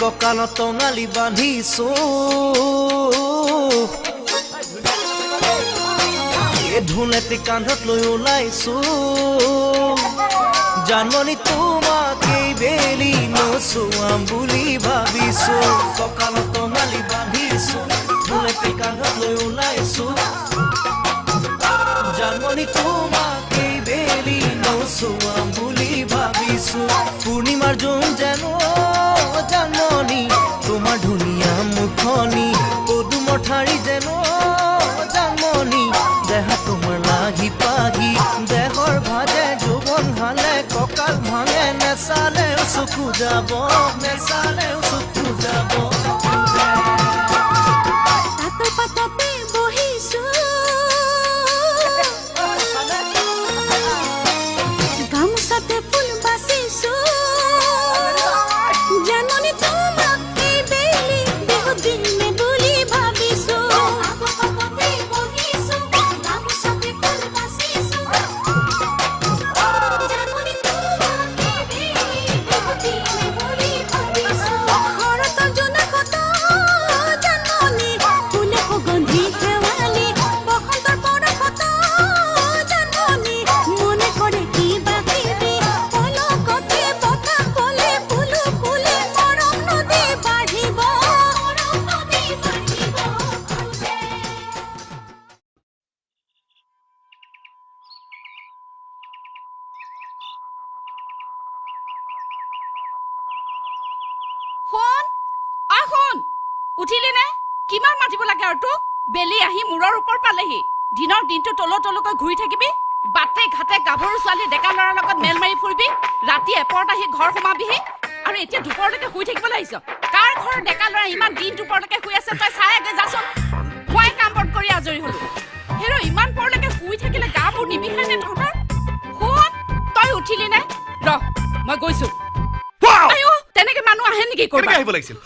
কঁকালত টঙালি বান্ধিছো ধুনেতি কান্ধত লৈ ওলাইছো জানমণি তোমাকেই বেলি নচুৱাম বুলি ভাবিছো কঁকালত টঙালি বান্ধিছো ধুনেতি কান্ধত লৈ ওলাইছো জানমণি তোমাকেই বেলি নচুৱাম বুলি ভাবিছো পূৰ্ণিমাৰ জোন যেন জানমণি তোমাৰ ধুনীয়া মুখনি পদুমৰ ঠাৰি যেন জানমণি দেহা তোমাৰ লাগি পাগি দেহৰ ভাজে যৌৱন হালে কঁকাল ভাঙে নেচালেও চকু যাব নেচালেও চকু যাব পাততে বহিছো গামোচাতে ফুল বাচিছো জানমণি তোমাক এই বেলি বিহু দিনে বুলি ভাবিছো উঠিলি নে কিমান মাতিব লাগে আৰু তোক বেলি আহি মূৰৰ ওপৰ পালেহি দিনৰ দিনটো তলকৈ ঘূৰি থাকিবি বাটে ঘাটে গাভৰু ছোৱালী ডেকা ল'ৰাৰ লগত মেল মাৰি ফুৰিবি ৰাতি এপৰত আহি ঘৰ সোমাবিহি আৰু এতিয়া দুপৰলৈকে শুই থাকিবলৈ আহিছ কাৰ ঘৰৰ ডেকা ল'ৰা ইমান দিন দুপৰলৈকে শুই আছে তই চাই আগে যাচোন মই কাম বন কৰি আজৰি হলো হেৰ ইমান পৰলৈকে শুই থাকিলে গাবোৰ নিবিষাই নে তহঁতৰ শুন তই উঠিলি নে ৰ মই গৈছো আয়ো তেনেকে মানুহ আহে নেকি কৰবা আহিব লাগিছিল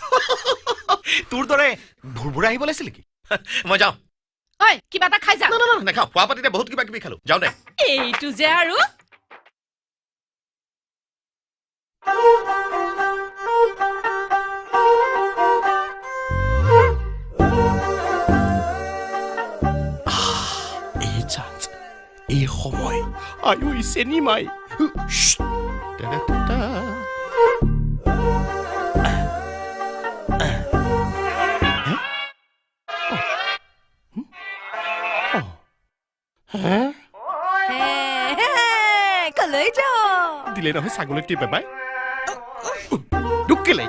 তোৰ দৰে ভুৰভুৰা আহিব লাগিছিল নেকি মই যাওঁ ঐ কিবা এটা খাই যা না নাখাওঁ খোৱা পাতিতে বহুত কিবা কিবি খালো যাওঁ দে এইটো যে আৰু এই চান্স এই সময় আয়ো চেনি মাই কলৈ যাও দিলে নহয় ছাগলী টিপে পাই দুকিলে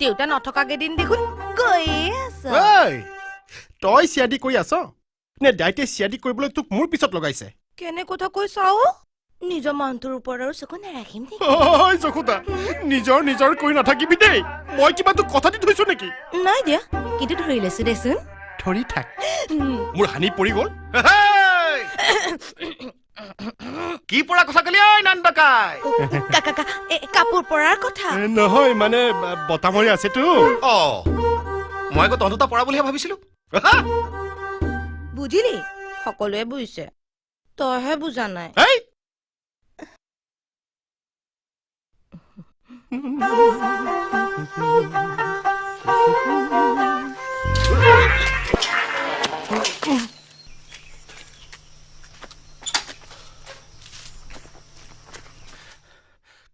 দেউতা নথকা কেইদিন দেখোন গৈয়ে আছ তই চিয়াদি কৰি আছ নে দাইতে চিয়াদি কৰিবলৈ তোক মোৰ পিছত লগাইছে কেনে কথা কৈ চাও নিজৰ মানুহটোৰ ওপৰত আৰু চকু নাৰাখিম নেকি ঐ জখুতা নিজৰ কৰি নাথাকিবি দেই মই কিবা তোক কথা দি থৈছো নেকি নাই দিয়া কিন্তু ধৰি লৈছো দেচোন ধৰি থাক মোৰ হানি পৰি গ'ল কি পৰা কথা কলি ঐ নান্দকাই কাপোৰ পৰাৰ কথা নহয় মানে বতামৰি আছেতো মই আকৌ তহঁত পৰা বুলিহে ভাবিছিলো বুজিলি সকলোৱে বুজিছে তইহে বুজা নাই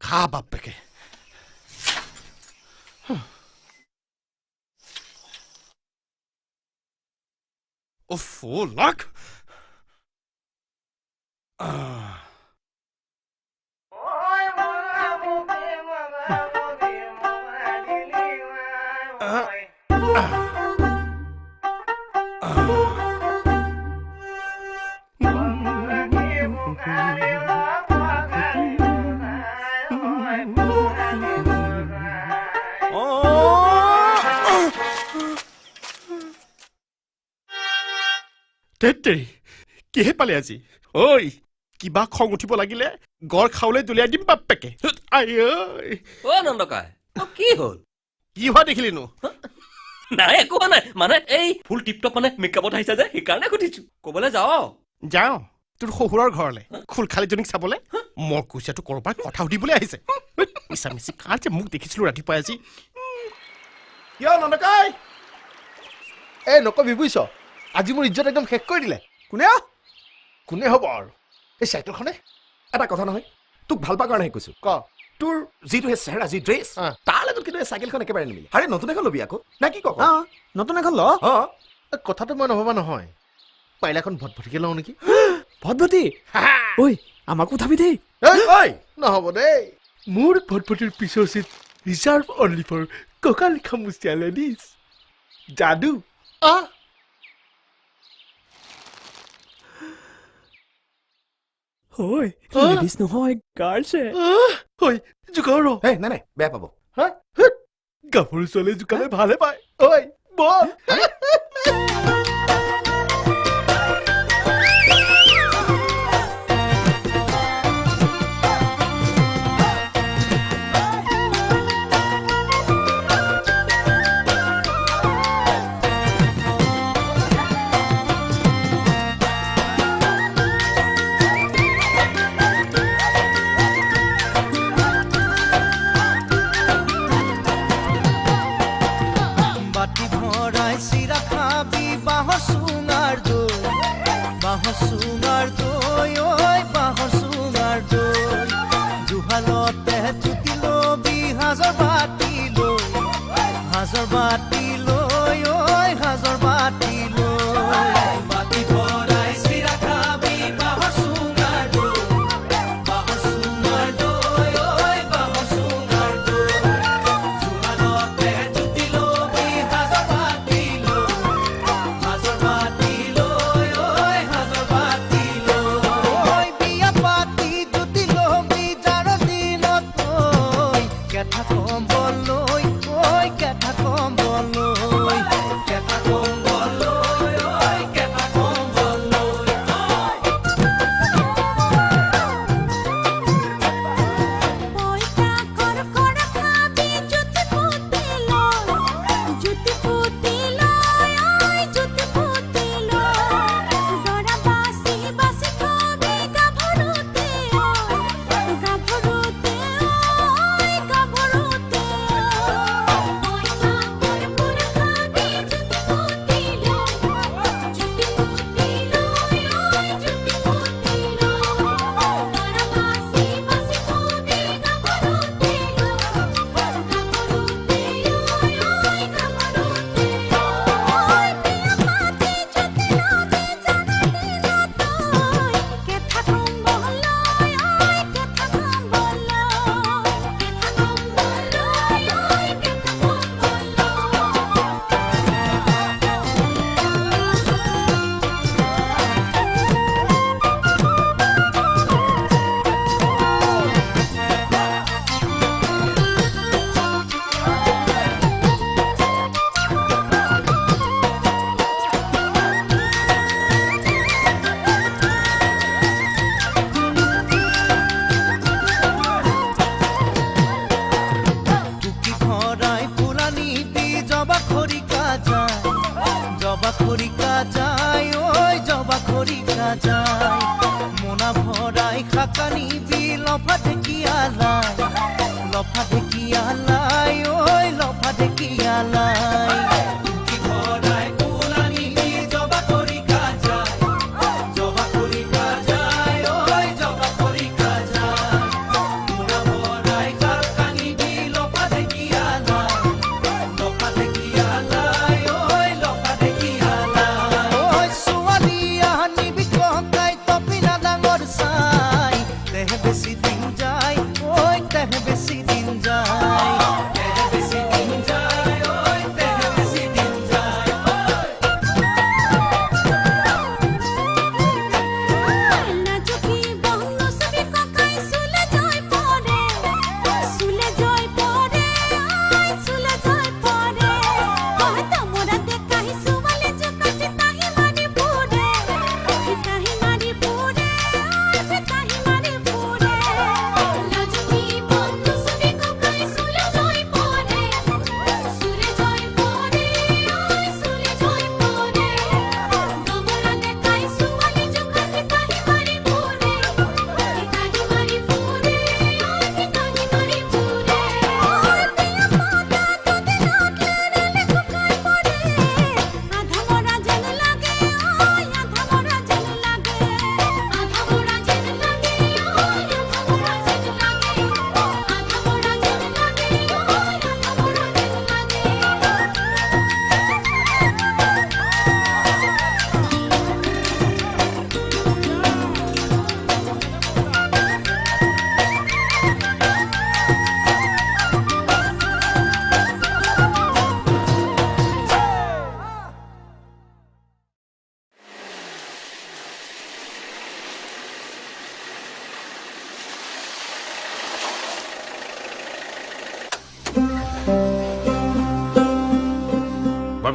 খা বাপেকে লাখ তেত্তেৰি কিহে পালে আজি ঐ কিবা খং উঠিব লাগিলে গড় খাওলে দলিয়াই দিম বাপেকে নন্দকাই কি হল কি হোৱা দেখিলিনো নাই একো নাই মানে এই ফুল টিপটপ মানে মেকআপত আহিছে যে সেইকাৰণে সুধিছো ক'বলৈ যাওঁ তোৰ শহুৰৰ ঘৰলে খুলখালিজনীক চাবলে মই কৈছাটো কৰবাৰ কথা সুধিবলৈ আহিছে মিছা মিছি কাৰ যে মোক দেখিছিলো ৰাতিপুৱা আজি কিয় ননকাই এই নকবি বুজিছ আজি মোৰ ইজ্জত একদম শেষ কৰি দিলে কোনে কোনে হ'ব আৰু এই চাইকেলখনে এটা কথা নহয় তোক ভাল পোৱাৰ কাৰণে কৈছো ক তোৰ যিটো সেই চেহেৰা যি ড্ৰেছ তাৰ লগত কিন্তু এই চাইকেলখন একেবাৰে নিমিলে আৰে নতুন এখন ল'বি আকৌ না কি ক নতুন এখন ল কথাটো মই নভবা নহয় পাৰিলে এখন ভটভটিকে লওঁ নেকি ভটভটি ঐ আমাকো উঠাবি দেই নহ'ব দেই মোৰ ভটভটিৰ পিছৰ চিট ৰিজাৰ্ভ অনলি ফৰ কঁকাল খামুচিয়া লেডিজ যাদু ঐ লেডিজ নহয় গাৰ্লছে ঐ জোকাও ৰ নাই নাই বেয়া পাব গাভৰু ছোৱালী জোকালে ভালে পায় ঐ বল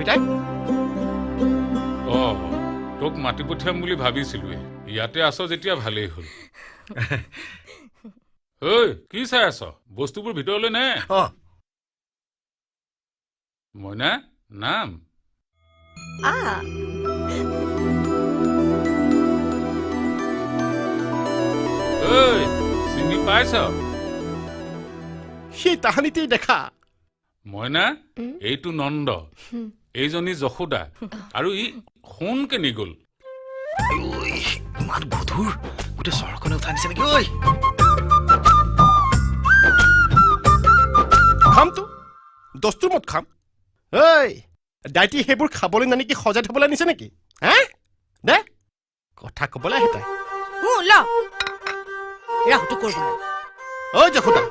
বৰপিতাই তোক মাতি পঠিয়াম বুলি ভাবিছিলোৱে ইয়াতে আছ যেতিয়া ভালেই হ'ল ঐ কি চাই আছ বস্তুবোৰ ভিতৰলৈ নে মইনা নাম ঐ চিনি পাইছ সেই তাহানিতেই দেখা মইনা এইটো নন্দ এইজনী যশোদা আৰু ই সোণ কেনি গ'ল ইমান গধুৰ গোটেই চহৰখনে উঠাই নিছে নেকি ঐ খামতো দস্তুৰ মত খাম ঐ দাইটি সেইবোৰ খাবলৈ নানি কি সজাই থবলৈ নিছে নেকি হা দে কথা ক'বলৈ আহে তাই ঐ যশোদা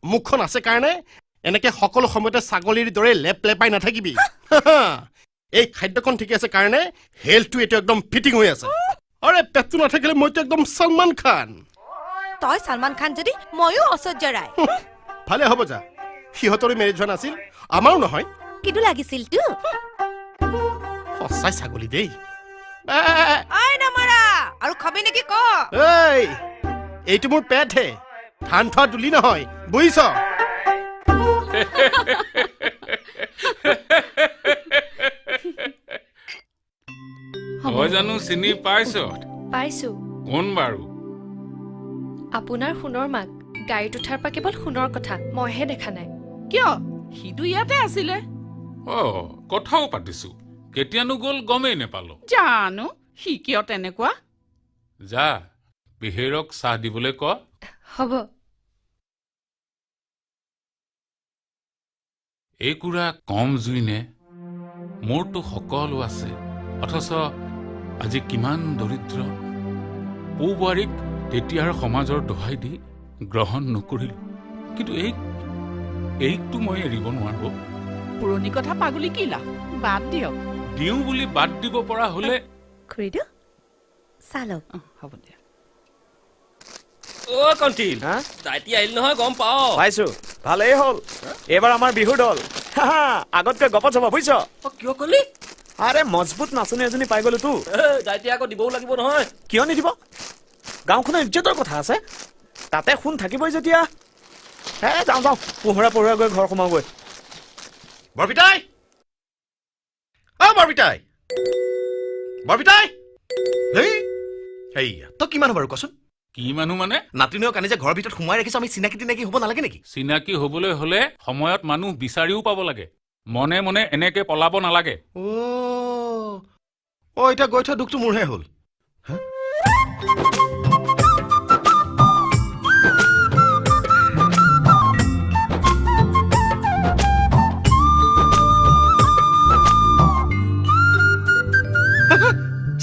মুখখন আছে কাৰণে এনেকে সকলো সময়তে ছাগলীৰ দৰে লেপ লেপাই নাথাকিবি এই খাদ্যখন ঠিকে আছে কাৰণে হেল্থটো এইটো একদম ফিটিং হৈ আছে আৰে পেটটো নাথাকিলে মইতো একদম সলমান খান তই সলমান খান যদি ময়ো ঐশ্বৰ্য ৰায় ভালে হ'ব যা সিহঁতৰো মেৰেজ হোৱা নাছিল আমাৰো নহয় কিটো লাগিছিল তো সঁচাই ছাগলী দেই নামাৰা আৰু খাবি নেকি ক এইটো মোৰ পেটহে ধান থোৱা দুলি নহয় বুজিছ হয় জানো চিনি পাইছ পাইছো কোন বাৰু আপোনাৰ সোণৰ মাক গাড়ীত উঠাৰ পৰা কেৱল সোণৰ কথা মইহে দেখা নাই কিয় সিটো ইয়াতে আছিলে কথাও পাতিছো কেতিয়ানো গ'ল গমেই নেপালো জানো সি কিয় তেনেকুৱা যা বিহেৰক চাহ দিবলৈ ক হ'ব এই কুৰা কম জুই নে মোৰতো সকলো আছে অথচ আজি কিমান দৰিদ্ৰ পু বোৱাৰীক তেতিয়াৰ সমাজৰ দোহাই দি গ্ৰহণ নকৰিলো কিন্তু এইটো মই এৰিব নোৱাৰো পুৰণি কথা পাগলি কি লাভ বাদ দিয়ক দিওঁ বুলি বাদ দিব পৰা হলে খুৰীদো চালক হ'ব দিয়া কণ্টিল দাইটি আহিল নহয় গম পাও পাইছো ভালেই হ'ল এইবাৰ আমাৰ বিহুৰ দল আগতকৈ গপত যাব বুজিছ কিয় কলি আৰে মজবুত নাচনী এজনী পাই গলো তো দাইটি আকৌ দিবও লাগিব নহয় কিয় নিদিব গাঁওখনৰ ইজ্জতৰ কথা আছে তাতে সোণ থাকিবই যেতিয়া যাওঁ পোহৰা গৈ ঘৰ সোমাওগৈ বৰপিতাই বৰপিতাই বৰপিতাই তই কি মানুহ বাৰু কচোন কি মানুহ মানে নাতিনীয়েক আনি যে ঘৰৰ ভিতৰত সোমাই ৰাখিছ আমি চিনাকি তিনাকি হ'ব নালাগে নেকি চিনাকি হবলৈ হলে সময়ত মানুহ বিচাৰিও পাব লাগে মনে মনে এনেকে পলাব নালাগে এতিয়া গৈ থোৱা দুখটো মোৰহে হ'ল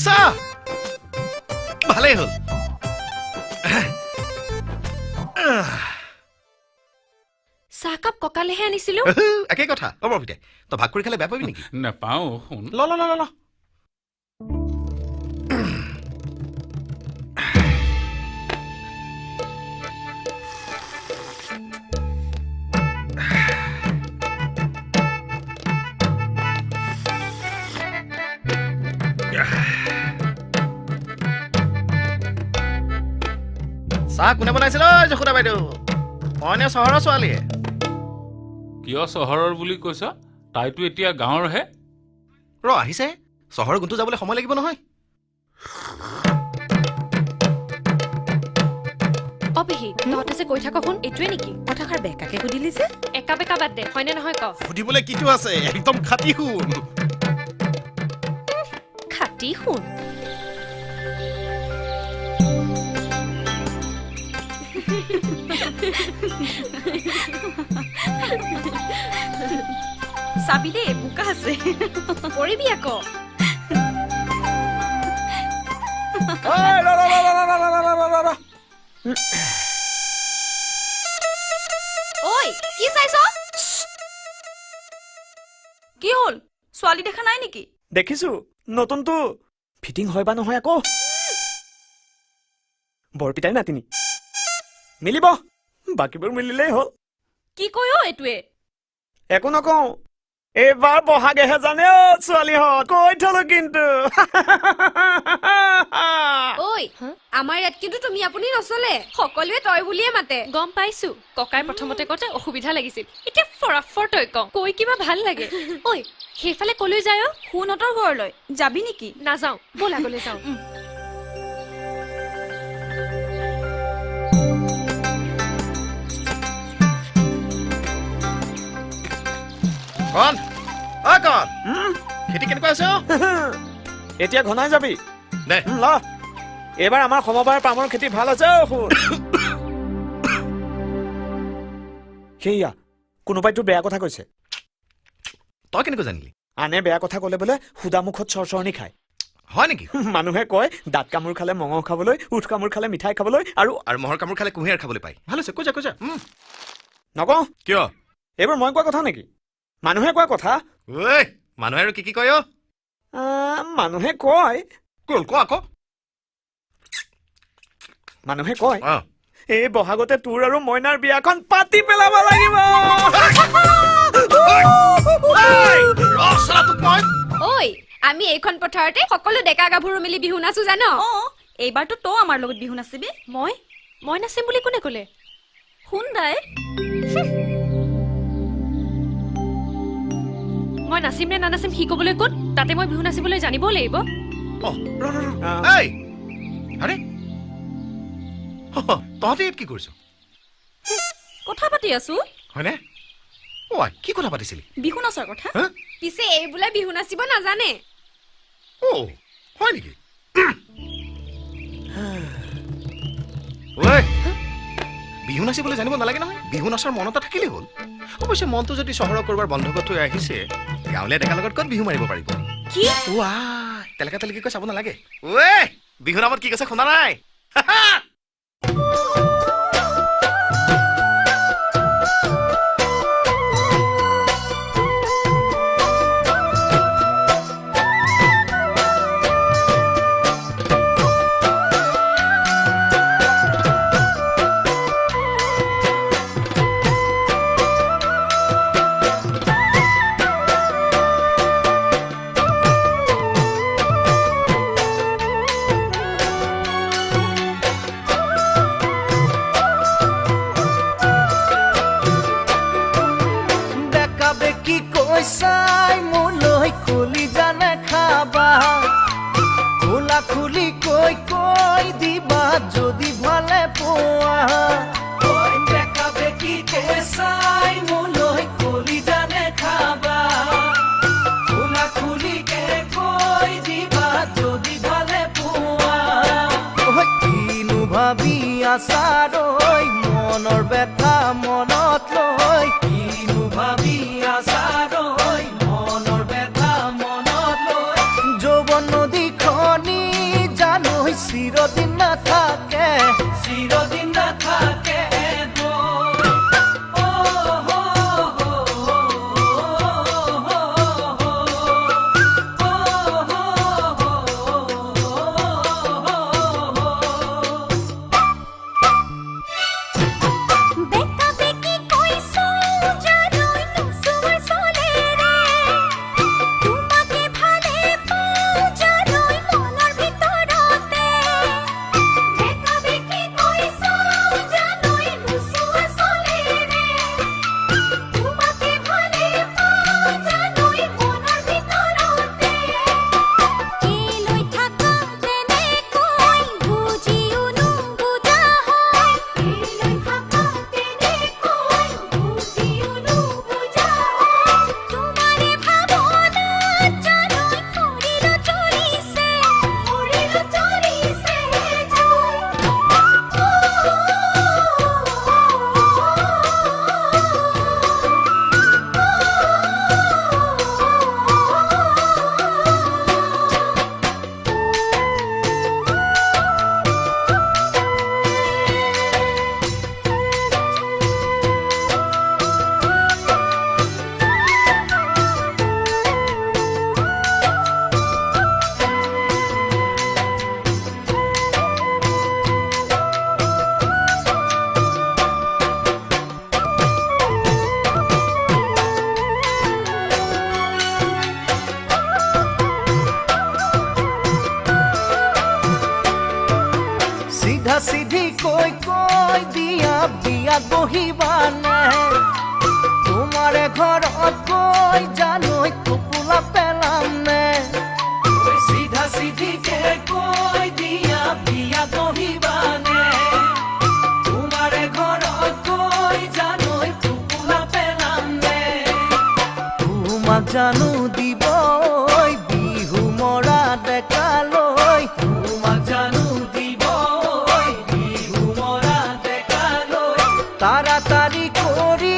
চাহ ভালেই হ'ল চাহকাপ ককালেহে আনিছিলো একে কথা বৰপিতাই তই ভাগ কৰি খালে বেয়া পাবি নেকি নাপাও শুন ল চাহ কোনে বনাইছিল যশোদা বাইদেউ মইনে চহৰৰ ছোৱালীয়ে কিয় চহৰৰ বুলি কৈছ তাইতো এতিয়া গাঁৱৰহে আহিছে চহৰৰ গুণটো যাবলৈ সময় লাগিব নহয় অবিহি তহঁতে যে কৈ থাক শুন এইটোৱে নেকি কথাষাৰ বেকাকে সুধিলি যে একা বেকা বাদ দে হয়নে নহয় ক সুধিবলৈ কিটো আছে একদম খাটি সোণ খাটি সোণ চাবি দেই বোকা আছে কৰিবি আকৌ ঐ কি চাইছ কি হ'ল ছোৱালী দেখা নাই নেকি দেখিছো নতুনটো ফিটিং হয় বা নহয় আকৌ বৰপিতাই নাতিনি মিলিব বাকীবোৰ মিলিলেই হ'ল কি কয় এইটোৱে একো নকওঁ এইবাৰ বহাগেহে জানে ছোৱালীহঁত কৈ থলো কিন্তু ঐ আমাৰ ইয়াত কিন্তু তুমি আপুনি নচলে সকলোৱে তই বুলিয়ে মাতে গম পাইছো ককাই প্ৰথমতে কওঁতে অসুবিধা লাগিছিল এতিয়া ফৰাফৰ তই কওঁ কৈ কিবা ভাল লাগে ঐ সেইফালে কলৈ যায় সোণহঁতৰ ঘৰলৈ যাবি নেকি নাযাওঁ ব'লা গ'লে যাওঁ কন অ কন খেতি কেনেকুৱা আছে এতিয়া ঘনাই যাবি দে ল এইবাৰ আমাৰ সমবাৰ পামৰ খেতি ভাল আছে শুন সেয়া কোনোবাই তোৰ বেয়া কথা কৈছে তই কেনেকৈ জানিলি আনে বেয়া কথা ক'লে বোলে সুদা মুখত চৰচৰণি খায় হয় নেকি মানুহে কয় দাঁত কামোৰ খালে মঙহ খাবলৈ উঠ কামোৰ খালে মিঠাই খাবলৈ আৰু মহৰ কামোৰ খালে কুঁহিয়াৰ খাবলৈ পায় ভাল হৈছে কৈ যা নকওঁ কিয় এইবোৰ মই কোৱা কথা নেকি মানুহে কোৱা কথা ঐ মানুহে আৰু কি কয় মানুহে কয় কোন ক আকৌ মানুহে কয় এই বহাগতে তোৰ আৰু মইনাৰ বিয়াখন পাতি পেলাব লাগিব ঐ আমি এইখন পথাৰতে সকলো ডেকা গাভৰু মিলি বিহু নাচো জান এইবাৰতো তই আমাৰ লগত বিহু নাচিবি মই নাচিম বুলি কোনে ক'লে শুন দাই মই নাচিম নে নানাচিম সি ক'বলৈ ক'ত তাতে মই বিহু নাচিবলৈ জানিবও লাগিব আৰে তহঁতে ইয়াত কি কৰিছ কথা পাতি আছো হয়নে ঐ কি কথা পাতিছিলি বিহু নাচাৰ কথা পিছে এই বোলে বিহু নাচিব নাজানে হয় নেকি বিহু নাচিবলৈ জানিব নালাগে নহয় বিহু নাচাৰ মন এটা থাকিলেই হ'ল অৱশ্যে মনটো যদি চহৰৰ কৰবাৰ বন্ধকত থৈ আহিছে গাঁৱলীয়া ডেকাৰ লগত ক'ত বিহু মাৰিব পাৰিব কি তেলেকা তেলেকিকৈ চাব নালাগে বিহু নামত কি কৈছে শুনা নাই চাই মোলৈ খুলি জানে খাবা খোলা খুলি কৈ কৈ দিবা যদি ভালে পোৱা দেখা বেকি কৈ চাই মোলৈ খুলি জানে খাবা খোলা খুলি কৈ দিবা যদি ভালে পোৱা কিনো ভাবি আছা ৰৈ মনৰ ব্যথা মনত লৈ কিনো ভাবি আছা চিৰদিন নাথাকে সিধা সিধি কৈ দিয়া বিয়াত বহিবানে তোমাৰে ঘৰত কৈ জানৈ টোপোলা পেলাম নে সিধা সিধিকে কৈ দিয়া বিয়াত বহিবানে তোমাৰে ঘৰত কৈ জানৈ টোপোলা পেলাম নে তোমাক জানো দিব বিহু মৰা ডেকালৈ তোমাক জানো দিব বিহু মৰা ডেকালৈ তাড়াতাড়ি কৰি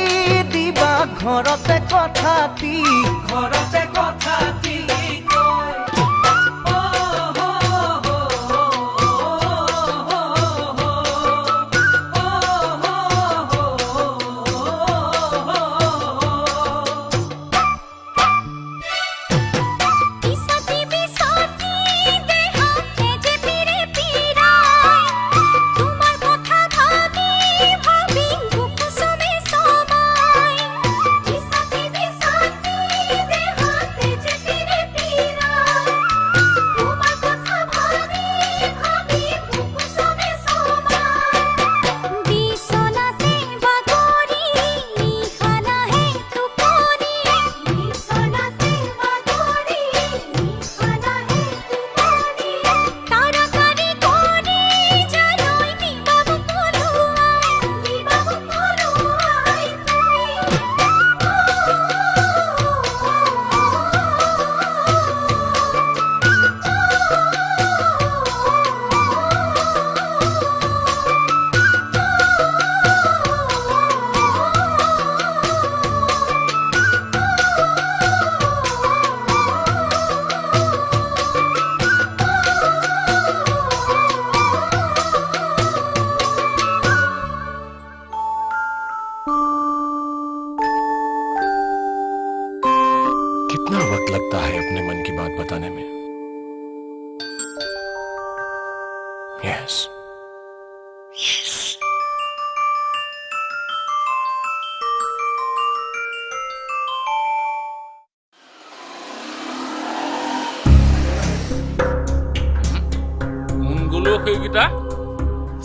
দিবা ঘৰতে কথাটি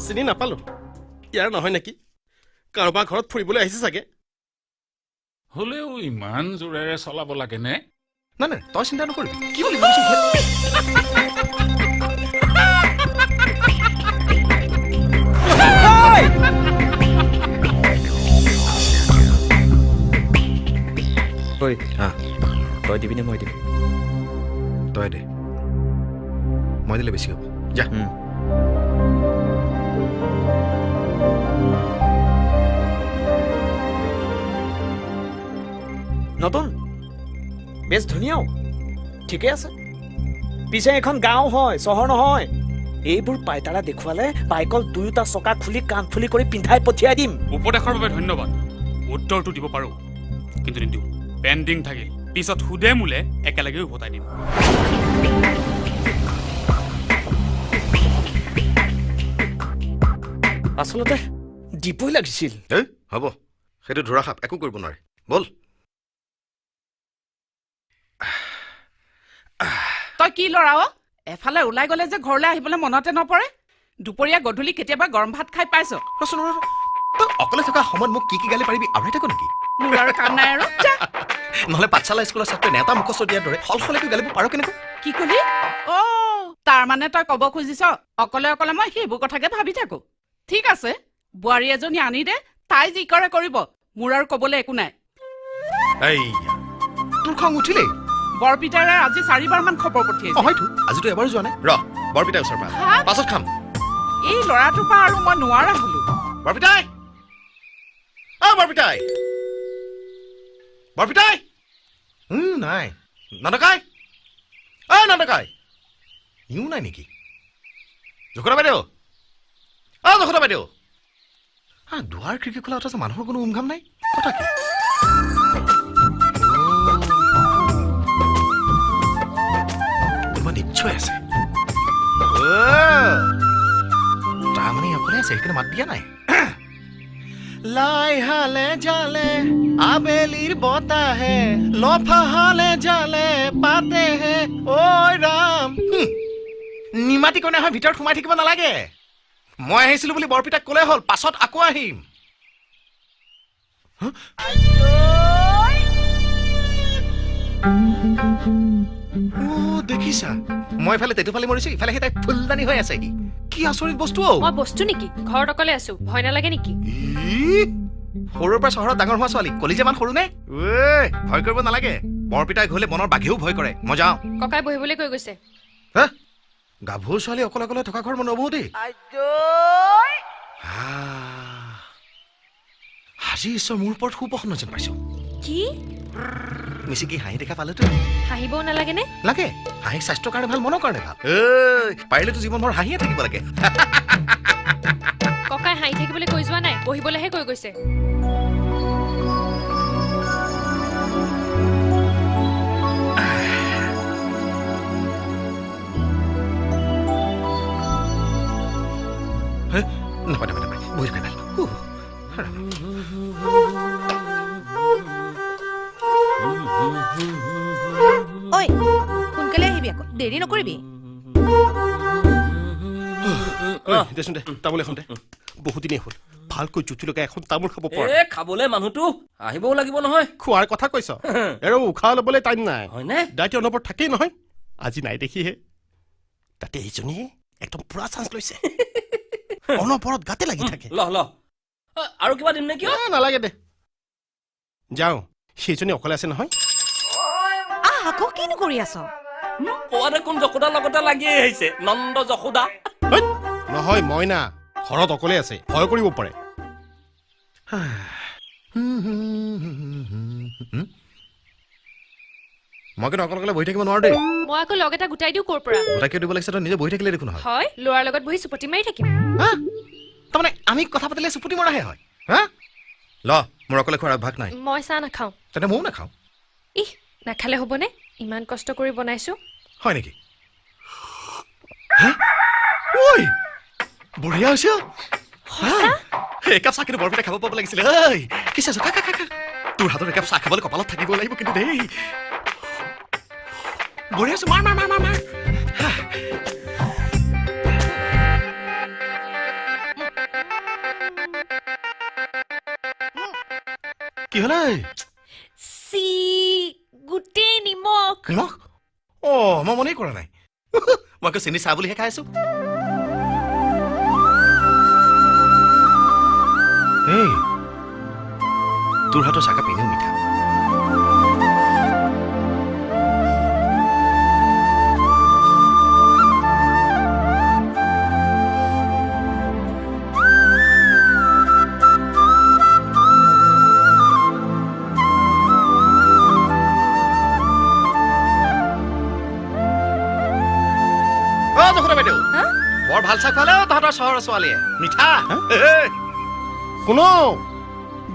চিনি নাপালো ইয়াৰ নহয় নেকি কাৰোবাৰ ঘৰত ফুৰিবলৈ আহিছে চাগে হলেও ইমান জোৰেৰে চলাব লাগে নে না তই চিন্তা নকৰিবি কি বুলি ভাবিছ ঐ তই দিবিনে মই দিম তই দে মই দিলে বেছি হ'ব যা নতুন বেছ ধুনীয়াও ঠিকে আছে পিছে এখন গাঁও হয় চহৰ নহয় এইবোৰ পাইতাৰা দেখুৱালে বাইকল দুয়োটা চকা খুলি কাণ ফুলি কৰি পিন্ধাই পঠিয়াই দিম উপদেশৰ বাবে ধন্যবাদ উত্তৰটো দিব পাৰো কিন্তু নিদিওঁ পেণ্ডিং থাকিল পিছত সুদে মূলে একেলগে উভতাই দিম আচলতে দিবই লাগিছিল হ'ব সেইটো ধৰা খাপ একো কৰিব নোৱাৰে বল তই কি লৰাও এফালে ওলাই গলে যে ঘৰলৈ আহিবলৈ মনতে নপৰে দুপৰীয়া গধূলি কেতিয়াবা গৰম ভাত খাই পাইছ অকলে থকা সময়ত মোক কি গালি পাৰিবি আঢ়াই থাকো নেকি মোৰ আৰু কাম নাই আৰু নহলে পাঠশালা স্কুলৰ ছাত্ৰই নেতা মুখস্থ দিয়াৰ দৰে সলসলেকৈ গালিব পাৰো কেনেকৈ কি কলি তাৰ মানে তই কব খুজিছ অকলে অকলে মই সেইবোৰ কথাকে ভাবি থাকো ঠিক আছে বোৱাৰী এজনী আনি দে তাই যি কৰে কৰিব মোৰ আৰু কবলৈ একো নাই তোৰ খং উঠিলেই বৰপিতাৰে আজি 4বাৰ মান খবৰ পঠিয়াইছে হয়তো আজিতো এবাৰো যোৱা নাই ৰ বৰপিতাই ওচৰ পৰা পাছত খাম এই ল'ৰাটোৰ পৰা আৰু মই নোৱাৰা হলো বৰপিতাই বৰপিতাই বৰপিতাই নাই নন্দকাই নন্দকাই ইও নাই নেকি যশোদা বাইদেউ যশোদা বাইদেউ দুৱাৰ খিৰিকী খোলা অথচ মানুহৰ কোনো উমঘাম নাই কথা কি নিশ্চয় আছে তাৰমানে অকলে আছে সেইকাৰণে মাত দিয়া নাই লাই হালে জালে আবেলিৰ বতাহে লফাহালে জালে পাতেহে ঐ ৰাম নিমাতি কইনা হৈ ভিতৰত সোমাই থাকিব নালাগে মই আহিছিলো বুলি বৰপিতাক ক'লে হ'ল পাছত আকৌ আহিম দেখিছা মই ইফালে তেতুফালে মৰিছো ইফালে সেই তাই ফুলদানি হৈ আছে কি আচৰিত বস্তু মই বস্তু নেকি ঘৰত অকলে আছো ভয় নালাগে নেকি সৰুৰ পৰা চহৰত ডাঙৰ হোৱা ছোৱালী কলিজেমান সৰু নে ভয় কৰিব নালাগে বৰপিতাই গ'লে বনৰ বাঘেও ভয় কৰে মই যাওঁ ককাই বহিবলৈ কৈ গৈছে গাভৰু ছোৱালী অকলে অকলে থকা ঘৰ মই নবহো দেই আজি ঈশ্বৰ মোৰ ওপৰত সুপ্ৰসন্ন যেন পাইছো কি মিচিকি হাঁহি দেখা পালেতো হাঁহিবও নালাগে নে লাগে হাঁহি স্বাস্থ্যৰ কাৰণে ভাল মনৰ কাৰণে ভাল পাৰিলেতো জীৱনভৰ হাঁহিয়ে থাকিব লাগে ককাই হাঁহি থাকিবলৈ কৈ যোৱা নাই বহিবলৈহে কৈ গৈছে নাপায় বহি থকা ঐ সোনকালে আহিবি আকৌ দেৰি নকৰিবি দেচোন দে তামোল এখন দে বহুত দিনেই হ'ল ভালকৈ জুতি লগাই এখন তামোল খাব পৰা খাবলে মানুহটো আহিবও লাগিব নহয় খোৱাৰ কথা কৈছ আৰু উশাহ ল'বলৈ টাইম নাই হয়নে দায়িত্ব অনবৰত থাকেই নহয় আজি নাই দেখিহে তাতে এইজনীয়ে একদম পুৰা চান্স লৈছে অনবৰত গাতে লাগি থাকে ল আৰু কিবা দিম নে কিয় নালাগে দে যাওঁ সেইজনী অকলে আছে নহয় আকৌ কিনো কৰি আছ পোৱাতে কোন যশোদাৰ লগতে লাগি আহিছে নন্দ যশোদা নহয় মইনা ঘৰত অকলে আছে ভয় কৰিব পাৰে মই কিন্তু অকলে বহি থাকিব নোৱাৰো দেই মই আকৌ লগ এটা গোটাই দিওঁ ক'ৰ পৰা গোটাই কিয় দিব লাগিছে তই নিজে বহি থাকিলে দেখোন হয় ল'ৰাৰ লগত বহি চুপতি মাৰি থাকিম তাৰমানে আমি কথা পাতিলে চুপতি মৰাহে হয় ল মোৰ অকলে খোৱাৰ অভ্যাস নাই মই চাহ নাখাওঁ তেন্তে ময়ো নাখাওঁ ইহ নাখালে হ'বনে ইমান কষ্ট কৰি বনাইছো হয় নেকি বঢ়িয়া হৈছে একাপ চাহ কিন্তু বৰপিতাই খাব পাব লাগিছিলে কি চাইছ তোৰ হাতৰ একাপ চাহ খাবলৈ কপালত থাকিব লাগিব কিন্তু দেই বঢ়িয়া হৈছে মাৰ কি হ'ল গোটেই নিমখ মই মনেই কৰা নাই মই আকৌ চেনি চাহ বুলিহে খাই আছো তোৰ হাতৰ চাহকাপ এনেও মিঠা বৰ ভাল চাহ খোৱালে তহঁতৰ চহৰৰ ছোৱালীয়ে মিঠা শুনো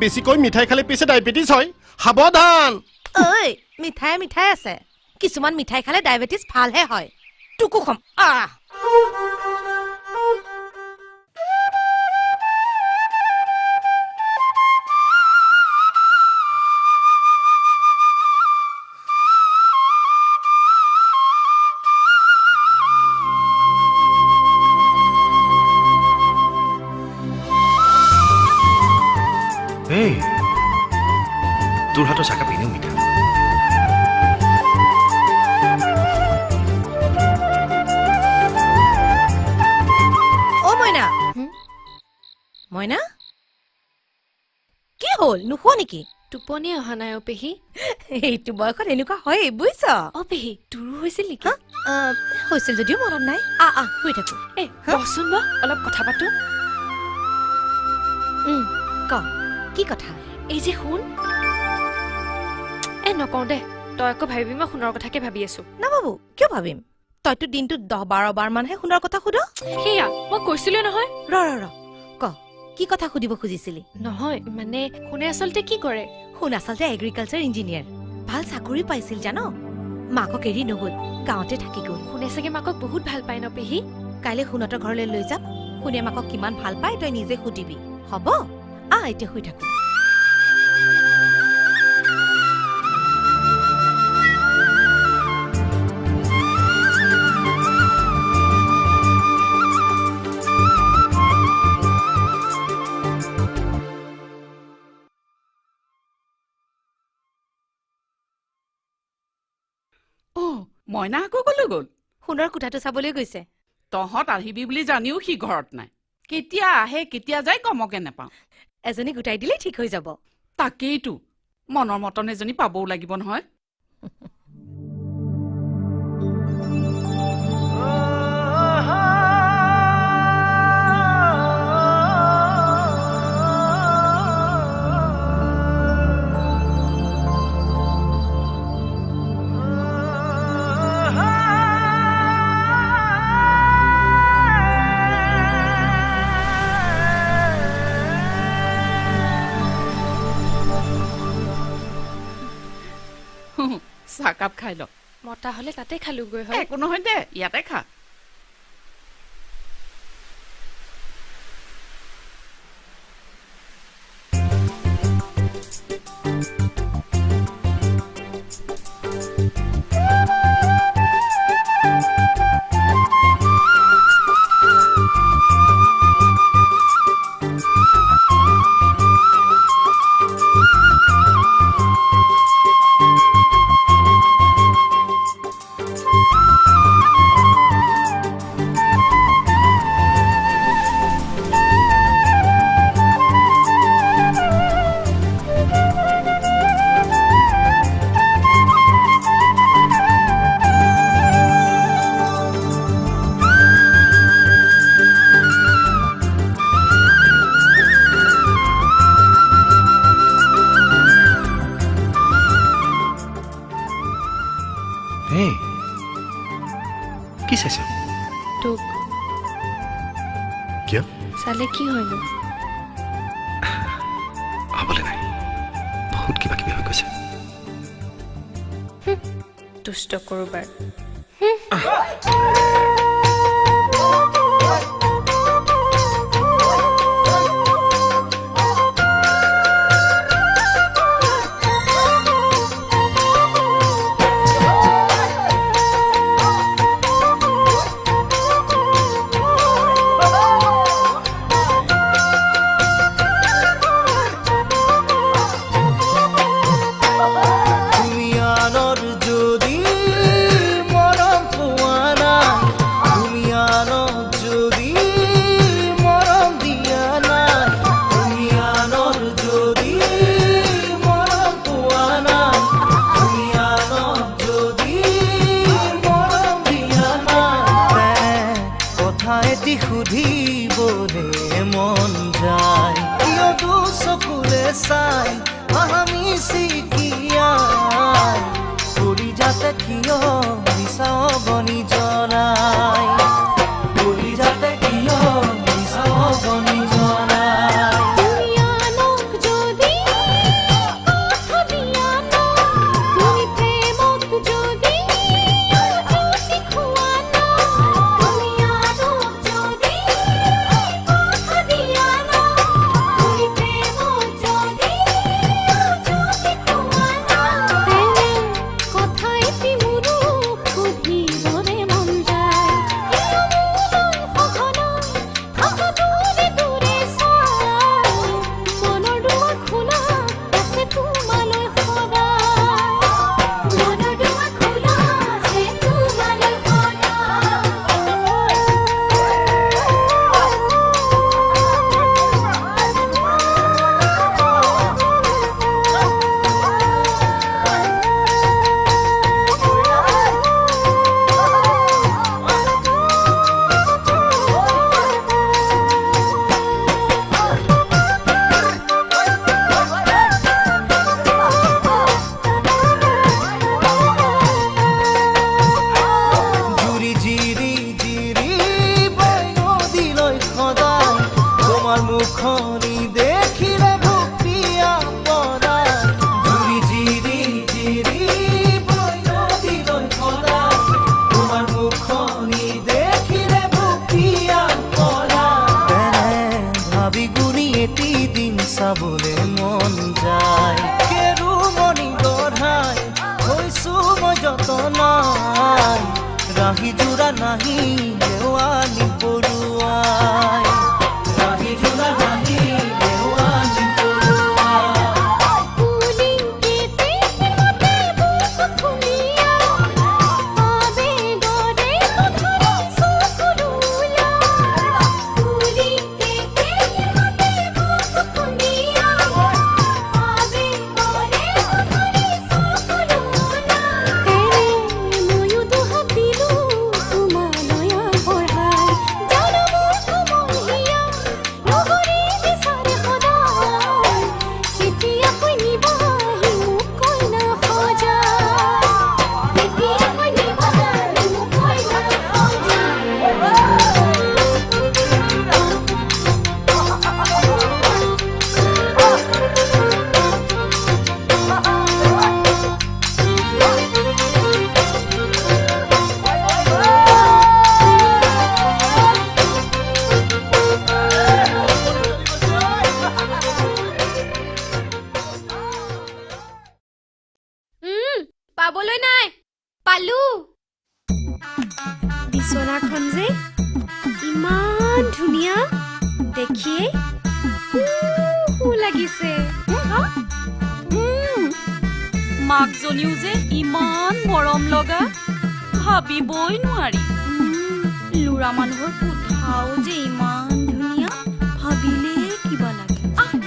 বেছিকৈ মিঠাই খালে পিছে ডায়েবেটিছ হয় সাৱধান ঐ মিঠাই আছে কিছুমান মিঠাই খালে ডায়েবেটিছ ভালহে হয় তোকো খম তোৰ হাতৰ চাহকাপ এনেও মিঠা মইনা কি হ'ল নুশুৱা নেকি টোপনি অহা নাই পেহী এইটো বয়সত এনেকুৱা হয় বুজিছ পেহী তোৰো হৈছিল নেকি হৈছিল যদিও মনত নাই শুই থাকো বচোন বা অলপ কথা পাতো কি কথা এই যে শুন নকওঁ দে তই আকৌ ভাবিবি মই সোণৰ কথাকে ভাবি আছো নাভাবো কিয় ভাবিম তইতো দিনটোত 10-12 বাৰ মানহে সোণৰ কথা সুধ সেয়া মই কৈছিলো নহয় ৰ কি কথা সুধিব খুজিছিলি নহয় মানে শুনে আচলতে কি কৰে শুন আচলতে এগ্ৰিকালচাৰ ইঞ্জিনিয়াৰ ভাল চাকৰি পাইছিল জানো মাকক এৰি নগ'ল গাঁৱতে থাকি গ'ল শুনে চাগে মাকক বহুত ভাল পায় ন পেহী কাইলৈ শুনতৰ ঘৰলৈ লৈ যাম শুনে মাকক কিমান ভাল পায় তই নিজে সুধিবি হ'ব এতিয়া শুই থাকো মইনা আকৌ কলৈ গ'ল সোণৰ কোঠাটো চাবলৈ গৈছে তহঁত আহিবি বুলি জানিও সি ঘৰত নাই কেতিয়া আহে কেতিয়া যায় গমকে নাপাওঁ এজনী গোটাই দিলে ঠিক হৈ যাব তাকেইতো মনৰ মতন এজনী পাবও লাগিব নহয় চাহকাপ খাই ল মতা হলে তাতে খালোগৈ হয় একো নহয় দে ইয়াতে খা কি চাইছ তোক কিয় চালে কি হয়নো হ'বলৈ নাই বহুত কিবা কিবি হৈ গৈছে দুষ্ট কৰোবাৰ ঐ ইমান ধুনীয়া দেখিয়ে লাগিছে মাকজনীও যে ইমান মৰম লগা ভাবিবই নোৱাৰি ল'ৰা মানুহৰ কোঠাও যে ইমান ধুনীয়া ভাবিলে কিবা লাগে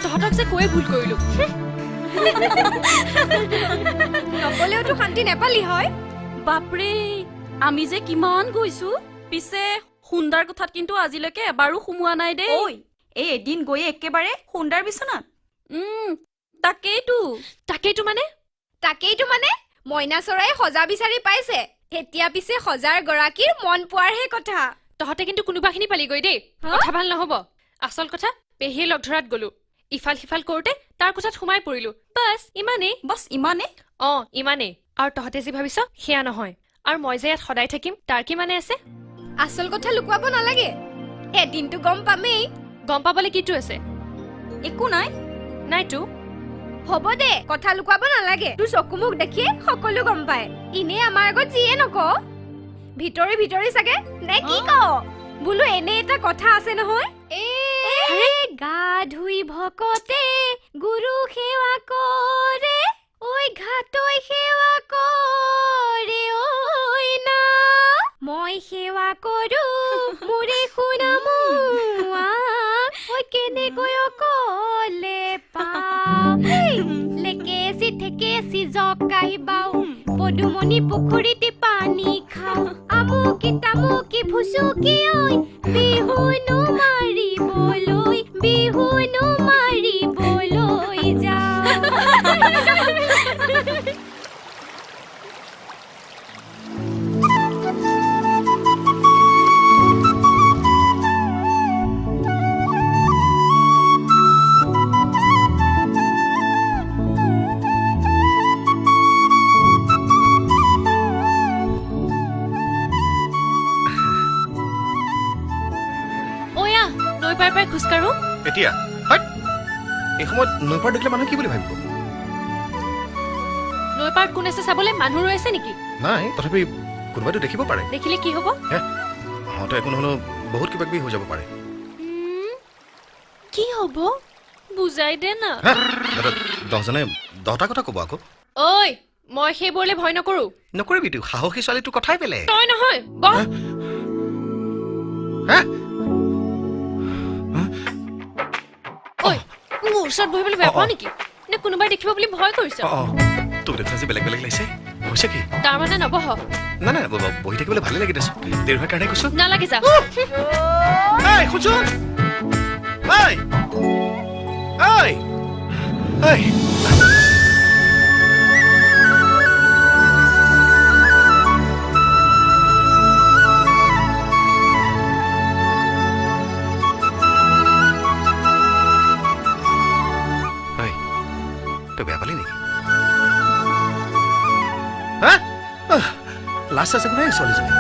তহঁতক যে কৈয়ে ভুল কৰিলো নকলেওতো শান্তি নেপালি হয় বাপৰে আমি যে কিমান গৈছো পিছে সুন্দৰ কথাত কিন্তু আজিলৈকে এবাৰো সোমোৱা নাই দেই ঐ এই এদিন গৈ একেবাৰে সুন্দৰ বিচনাত তাকেইতো মানে মইনা চৰাই সজা বিচাৰি পাইছে এতিয়া পিছে সজাৰ গৰাকীৰ মন পোৱাৰহে কথা তহঁতে কিন্তু কোনোবাখিনি পালিগৈ দেই কথা ভাল নহব আচল কথা পেহীয়ে লগ ধৰাত গলো ইফাল সিফাল কৰোতে তাৰ কোঠাত সোমাই পৰিলো বাছ ইমানেই ইমানেই আৰু তহঁতে যি ভাবিছ সেয়া নহয় আৰু মই যে ইয়াত সদায় থাকিম তাৰ কি মানে আছে আচল কথা লুকুৱাব নালাগে এদিনটো গম পামেই গম পাবলৈ কিটো আছে একো নাইতো হ'ব দে কথা লুকুৱাব নালাগে তোৰ চকু মুখ দেখিয়ে সকলো গম পায় ইনে আমাৰ আগত যিয়ে নক ভিতৰি চাগে নে কি ক বোলো এনে এটা কথা আছে নহয় গা ধুই ভকতে গুৰু সেৱা কৰে ঐ ঘাটৈ সেৱা কৰে ঐ না মই সেৱা কৰো মোৰে শুনামো ঐ কেনেকৈ অকলে লেকেচি ঠেকেচি জকাই বাও পদুমণি পুখুৰীতে পানী খাও আমুকি তামুকি ভুচুকি ঐ বিহুনো মাৰিবলৈ যাওঁ খোজকাঢ়ো এতিয়া এই সময়ত নৈপাৰ দেখিলে মানুহ কি বুলি ভাবিব নৈপাৰ কোন আছে চাবলৈ মানুহ ৰৈ আছে নেকি নাই তথাপি কোনোবাইতো দেখিব পাৰে দেখিলে কি হ'ব হয়তো একো নহলেও বহুত কিবা কিবি হৈ যাব পাৰে কি হ'ব বুজাই দে না 10জনে 10টা কথা ক'ব আকৌ ঐ মই সেইবোৰলে ভয় নকৰিবি তুই সাহসী ছোৱালীটোৰ কথাই বেলেগ তই নহয় বহ মোৰ ওচৰত বহিবলৈ বেয়া পাওঁ নেকি নে কোনোবাই দেখিব বুলি ভয় কৰিছ তোক দেখা যে বেলেগ লাগিছে হৈছে কি তাৰ মানে নবহ নাই বহি থাকিবলৈ ভালেই লাগি দেছো দেৰি হোৱাৰ কাৰণে কৈছো নালাগে যা শুনচোন বেয়া পালি নেকি লাষ্ট আছে কোনে ছোৱালীজনী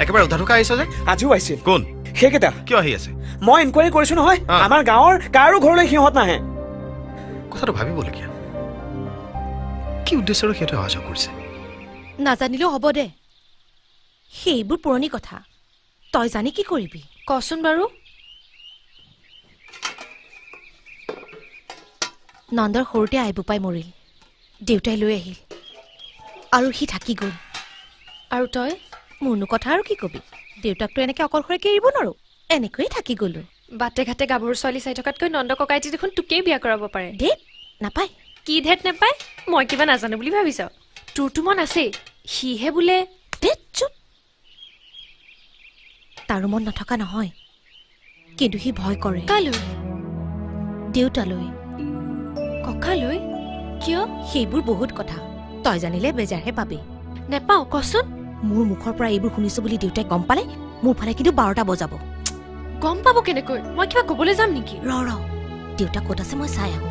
একেবাৰে উদ্ধাৰ থকা আহিছ যে আজিও আহিছিল কোন সেইকেইটা কিয় আহি আছে মই ইনকুৱাৰী কৰিছো নহয় আমাৰ গাঁৱৰ কাৰো ঘৰলৈ সিহঁত নাহে কথাটো ভাবিবলগীয়া কি উদ্দেশ্যৰে সিহঁতে অহা যোৱা কৰিছে নাজানিলেও হ'ব দে সেইবোৰ পুৰণি কথা তই জানি কি কৰিবি কচোন বাৰু নন্দৰ সৰুতে আইবোপাই মৰিল দেউতাই লৈ আহিল আৰু সি থাকি গ'ল আৰু তই মোৰনো কথা আৰু কি কবি দেউতাকতো এনেকে অকলশৰে এৰিব নোৱাৰো এনেকৈয়ে থাকি গ'লো বাটে ঘাটে গাভৰু ছোৱালী চাই থকাতকৈ নন্দ ককাইটি দেখোন তোকেই বিয়া কৰাব পাৰে ধেত নাপায় কি ধেত নাপায় মই কিবা নাজানো বুলি ভাবিছ তোৰতো মন আছেই সিহে বোলে ধেত চুপ তাৰো মন নথকা নহয় কিন্তু সি ভয় কৰে কালৈ দেউতালৈ ককালৈ কিয় সেইবোৰ বহুত কথা তই জানিলে বেজাৰহে পাবি নেপাওঁ কচোন মোৰ মুখৰ পৰা এইবোৰ শুনিছো বুলি দেউতাই গম পালে মোৰ ফালে কিন্তু 12টা বজাব গম পাব কেনেকৈ মই কিবা ক'বলৈ যাম নেকি ৰ দেউতা ক'ত আছে মই চাই আহোঁ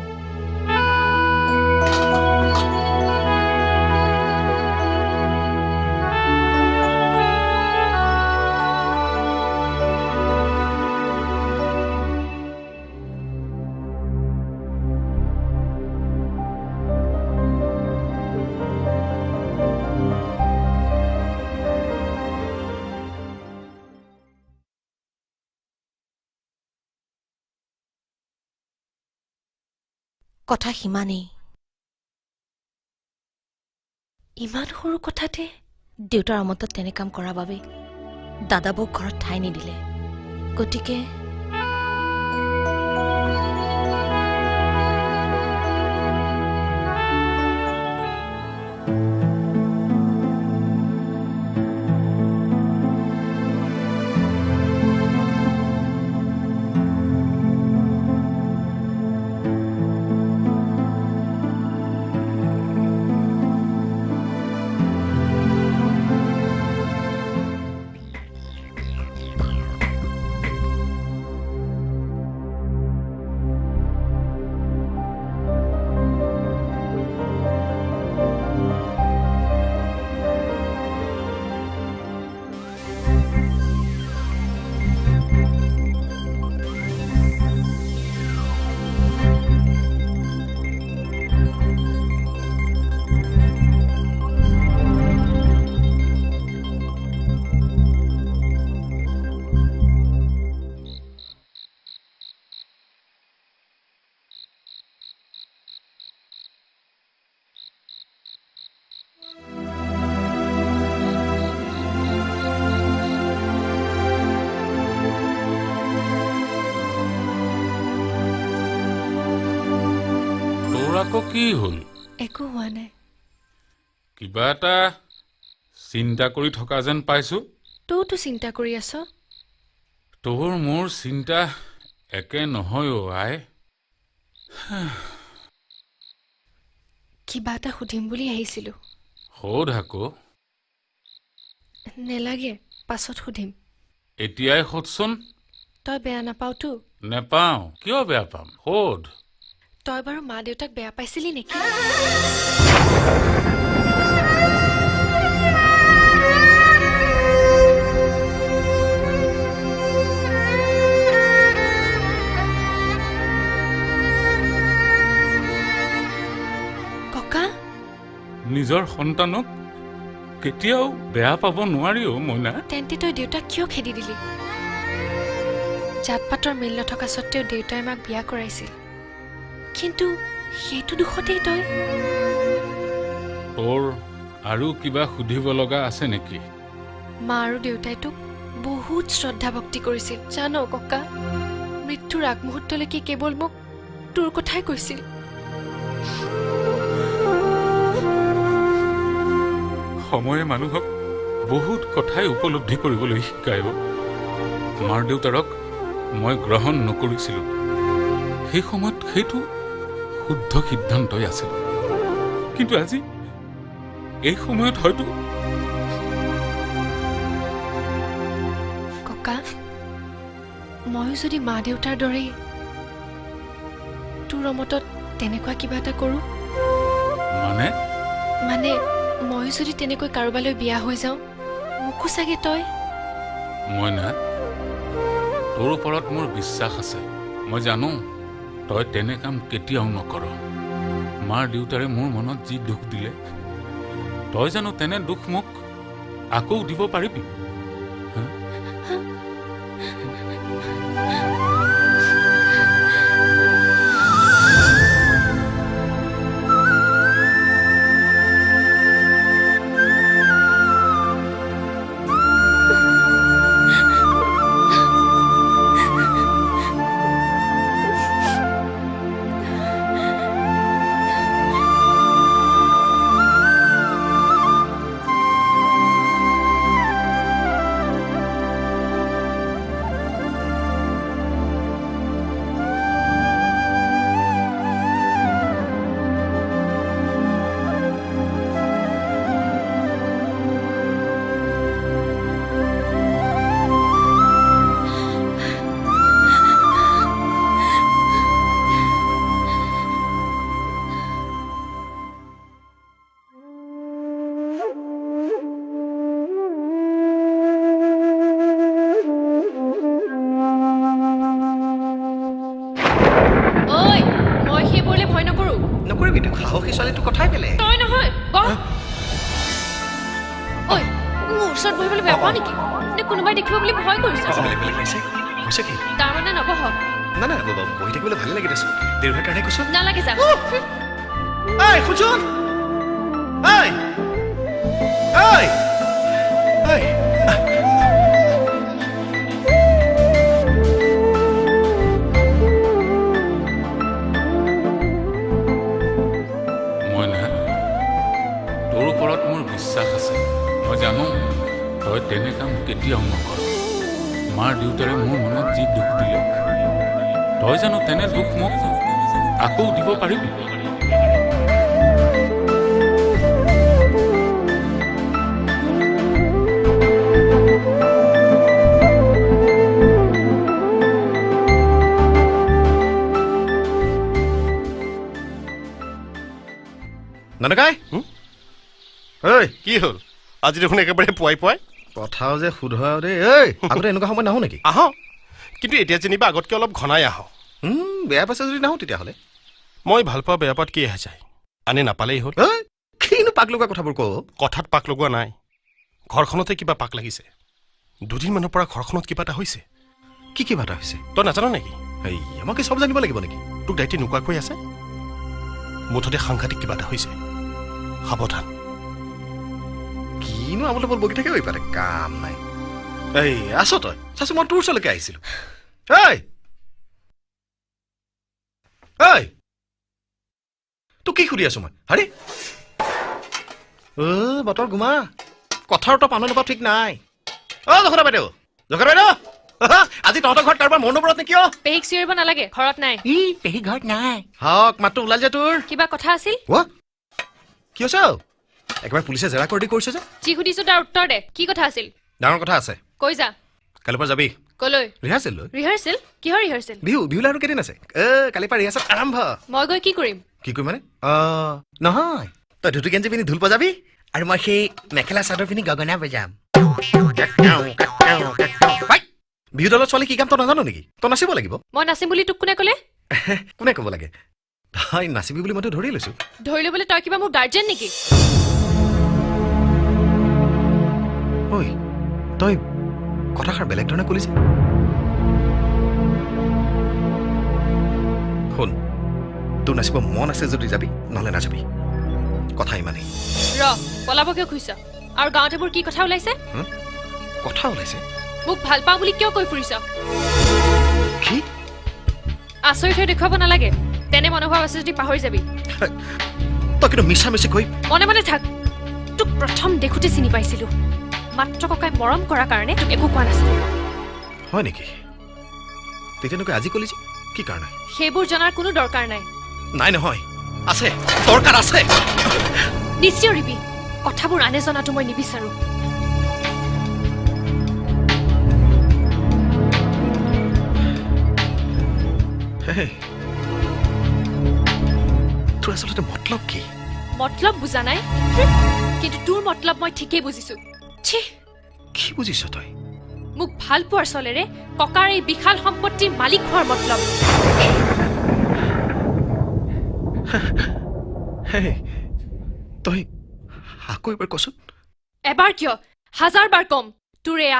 কথা সিমানেই ইমান সৰু কথাতে দেউতাৰ আমতত তেনে কাম কৰাৰ বাবে দাদাবৌক ঘৰত ঠাই নিদিলে গতিকে কি হল একো হোৱা নাই কিবা এটা চিন্তা কৰি থকা যেন পাইছো তইতো চিন্তা কৰি আছ তোৰ মোৰ চিন্তা একে নহয় আই কিবা এটা সুধিম বুলি আহিছিলো সোধ আকৌ নেলাগে পাছত সুধিম এতিয়াই সোধচোন তই বেয়া নাপাওতো নেপাও কিয় বেয়া পাম সোধ তই বাৰু মা দেউতাক বেয়া পাইছিলি নেকি ককা নিজৰ সন্তানক কেতিয়াও বেয়া পাব নোৱাৰিও মইনা তেন্তে তই দেউতাক কিয় খেদি দিলি জাত পাতৰ মিল নথকা সত্ত্বেও দেউতাই মাক বিয়া কৰাইছিল কিন্তু সেইটো দুখতেই তই তোৰ আৰু কিবা সুধিব লগা আছে নেকি মা আৰু দেউতাই তোক বহুত শ্ৰদ্ধা ভক্তি কৰিছিল জানো ককা মৃত্যুৰ আগমুহূৰ্তলৈকে কেৱল মোক তোৰ কথাই কৈছিল সময়ে মানুহক বহুত কথাই উপলব্ধি কৰিবলৈ শিকায় মাৰ দেউতাৰক মই গ্ৰহণ নকৰিছিলোঁ সেই সময়ত সেইটো শুদ্ধ সিদ্ধান্তই আছিল কিন্তু আজি এই সময়ত হয়তো ককা ময়ো যদি মা দেউতাৰ দৰেই তোৰ মতত তেনেকুৱা কিবা এটা কৰোঁ মানে ময়ো যদি তেনেকৈ কাৰোবালৈ বিয়া হৈ যাওঁ মোকো চাগে তই মইনা তোৰ ওপৰত মোৰ বিশ্বাস আছে মই জানো তই তেনে কাম কেতিয়াও নকৰ মাৰ দেউতাৰে মোৰ মনত যি দুখ দিলে তই জানো তেনে দুখ মোক আকৌ দিব পাৰিবি না না বহি থাকিবলৈ ভালে লাগি দেচোন দেৰি হোৱাৰ কাৰণে কৈছো নালাগে যা এই শুনচোন এই এই এই তোৰ ওপৰত মোৰ বিশ্বাস আছে মই জানো তই তেনে কাম কেতিয়াও নকৰ মাৰ দেউতাৰে মোৰ মনত যি দুখ দিলে তই জানো তেনে দুখ মোক আকৌ দিব পাৰিবি ননকাই ঐ কি হ'ল আজি দেখোন একেবাৰে পুৱাই পুৱাই কথাও যে শুধৰাও দেই ঐ আগতে এনেকুৱা সময় নাহো নেকি আহ কিন্তু এতিয়া যেনিবা আগতকৈ অলপ ঘনাই আহ বেয়া পাইছে যদি নাহো তেতিয়াহ'লে মই ভাল পোৱা বেয়া পোৱাত কি আহে যায় আনি নাপালেই হ'ল কিনো পাক লগোৱা কথাবোৰ কওঁ কথাত পাক লগোৱা নাই ঘৰখনতে কিবা পাক লাগিছে দুদিনমানৰ পৰা ঘৰখনত কিবা এটা হৈছে কি কিবা এটা হৈছে তই নাজান নেকি এই আমাক চব জানিব লাগিব নেকি তোক দায়িত্ব নোকোৱাকৈ আছে মুঠতে সাংঘাতিক কিবা এটা হৈছে সাৱধান কিনো আমলে বল বগি থাকে পাৰে কাম নাই এই আছো তই চাচো মই তোৰ ওচৰলৈকে আহিছিলো এই এই তোক কি সুধি আছো মই হাৰে বতৰ গুমা কথাৰ তো পানো নাপা ঠিক নাই জখৰা বাইদেউ আজি তহঁতৰ ঘৰত কাৰোবাৰ মন নপৰত নেকি পেহিক চিঞৰিব নালাগে ঘৰত নাই পেহী ঘৰত নাই হক মাতো ওলাল যে তোৰ কিবা কথা আছিল কি হৈছে একবাৰ পুলিচে জেৰা কৰি কৰিছে যে যি সুধিছো তাৰ উত্তৰ দে কি কথা আছিল ডাঙৰ কথা আছে কৈ যা কালিৰ পৰা যাবি কলৈ ৰিহাৰ্সেল ৰিহাৰ্সেল কিহৰ ৰিহাৰ্সেল বিহু আৰু কেদিন আছে কালিৰ পৰা ৰিহাৰ্সেল আৰম্ভ মই গৈ কি কৰিম মানে নহয় তই ধুতি গেঞ্জি পিন্ধি ঢোল বজাবি আৰু মই সেই মেখেলা চাদৰ পিন্ধি গগনা বজাম বিহু দলৰ ছোৱালী কি কাম তই নাজানো নেকি তই নাচিব লাগিব মই নাচিম বুলি তোক কোনে ক'লে কোনে ক'ব লাগে তই নাচিবি বুলি মইতো ধৰি লৈছো ধৰি ল'বলৈ তই কিবা মোৰ গাৰ্জেন নেকি ঐ তই কথাষাৰ বেলেগ ধৰণে কলিছে শুন তোৰ নাচিব মন আছে যদি যাবি নহ'লে নাযাবি কথা ইমানেই পলাব কিয় খুজিছ আৰু গাঁৱত এইবোৰ কি কথা ওলাইছে কথা ওলাইছে মোক ভাল পাওঁ বুলি কিয় কৈ ফুৰিছ কি আচৰিত হৈ দেখুৱাব নালাগে তেনে মনোভাৱ আছে যদি পাহৰি যাবি তই কিন্তু মিছা মিছি কৈ মনে মনে থাক তোক প্ৰথম দেখোঁতে চিনি পাইছিলো মাত্ৰ ককাই মৰম কৰাৰ কাৰণে তোক একো কোৱা নাছিল হয় নেকি তেতিয়ালৈকে আজি কলিছে কি কাৰণে সেইবোৰ জনাৰ কোনো দৰকাৰ নাই নাই নহয় আছে দৰকাৰ আছে নিশ্চয় ৰিবি কথাবোৰ আনে জনাটো মই নিবিচাৰো তোৰ আচলতে মতলব কি মতলব বুজা নাই কিন্তু তোৰ মতলব মই ঠিকেই বুজিছো কি বুজিছ তই মোক ভাল পোৱাৰ চলেৰে ককাৰ এই বিশাল সম্পত্তিৰ মালিক হোৱাৰ মতলব তই আকৌ এবাৰ কচোন এবাৰ কিয় হাজাৰবাৰ কম তোৰ এই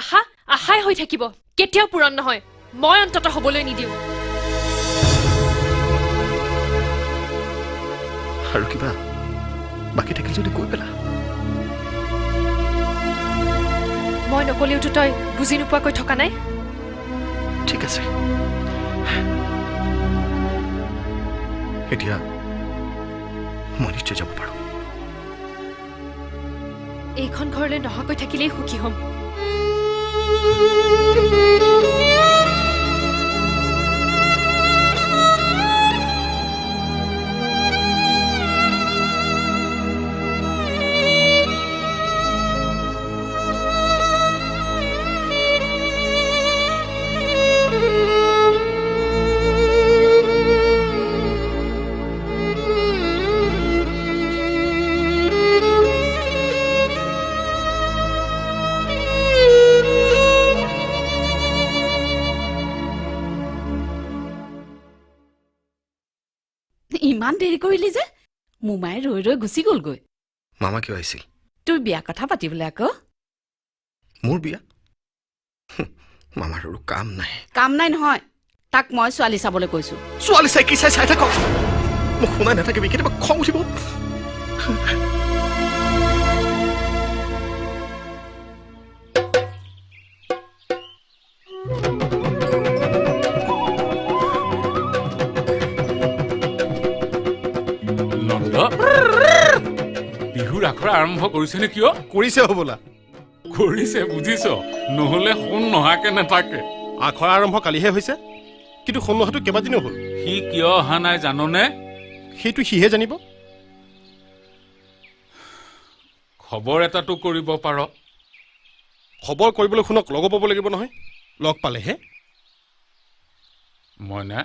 আশাই হৈ থাকিব কেতিয়াও পূৰণ নহয় মই অন্তত হ'বলৈ নিদিওঁ আৰু কিবা বাকী থাকিল যদি কৈ পেলা মই নকলেওতো তই বুজি নোপোৱাকৈ থকা নাই ঠিক আছে এতিয়া মই নিশ্চয় যাব পাৰোঁ এইখন ঘৰলৈ নহাকৈ থাকিলেই সুখী হ'ম ইমান দেৰি কৰিলি যে মোমাই ৰৈ ৰৈ গুচি গ'লগৈ মামা কিয় আহিছিল তোৰ বিয়া কথা পাতিবলৈ আকৌ মোৰ বিয়া মামাৰ আৰু কাম নাই নহয় তাক মই ছোৱালী চাবলৈ কৈছো ছোৱালী চাই কি চাই থাকক মোক শুনাই নাথাকিবি কেতিয়াবা খং উঠিব বিহুৰ আখৰা আৰম্ভ কৰিছে নে কিয় কৰিছে হ'বলা কৰিছে বুজিছ নহলে সোণ নহাকে নাথাকে আখৰা আৰম্ভ কালিহে হৈছে কিন্তু সোণ নহাটো কেইবাদিনো হ'ল সি কিয় অহা নাই জাননে সেইটো সিহে জানিব খবৰ এটাটো কৰিব পাৰ খবৰ কৰিবলৈ শুনক লগ পাব লাগিব নহয় লগ পালেহে মইনা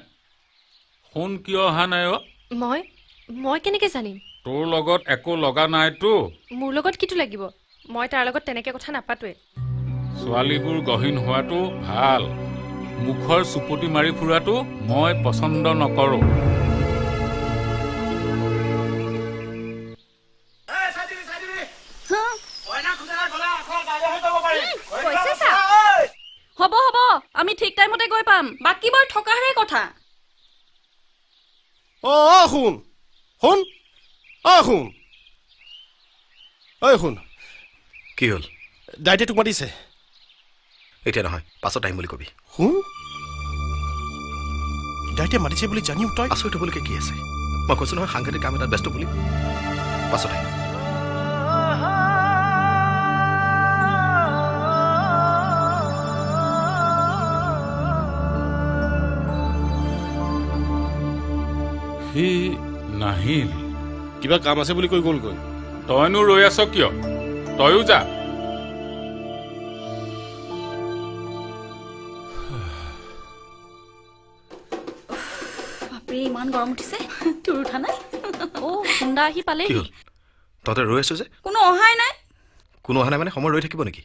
সোণ কিয় অহা নাই মই কেনেকে জানিম তোৰ লগত একো লগা নাইতো মোৰ লগত কিটো লাগিব মই তাৰ লগত তেনেকে কথা নাপাতোৱে ছোৱালীবোৰ গহীন হোৱাটো ভাল মুখৰ চুপতি মাৰি ফুৰাটো মই পছন্দ নকৰো হ'ব হ'ব আমি ঠিক টাইমতে গৈ পাম বাকী বাৰ থকাহে কথা শুন শুন শুন ঐ শুন কি হ'ল দাইতে তোক মাতিছে এতিয়া নহয় পাছত আহিম বুলি কবি শুন দাইতে মাতিছে বুলি জানিও তই আচৰিত হ'বলৈকে কি আছে মই কৈছো নহয় সাংঘাতিক কাম এটাত ব্যস্ত বুলি পাছত আহিম সি নাহিল কিবা কাম আছে বুলি কৈ গ'লগৈ তইনো ৰৈ আছ কিয় তয়ো যা বাপৰে ইমান গৰম উঠিছে তোৰ উঠা নাই সুন্দা আহি পালেহি তহঁতে ৰৈ আছো যে কোনো অহাই নাই কোনো অহা নাই মানে সময় ৰৈ থাকিব নেকি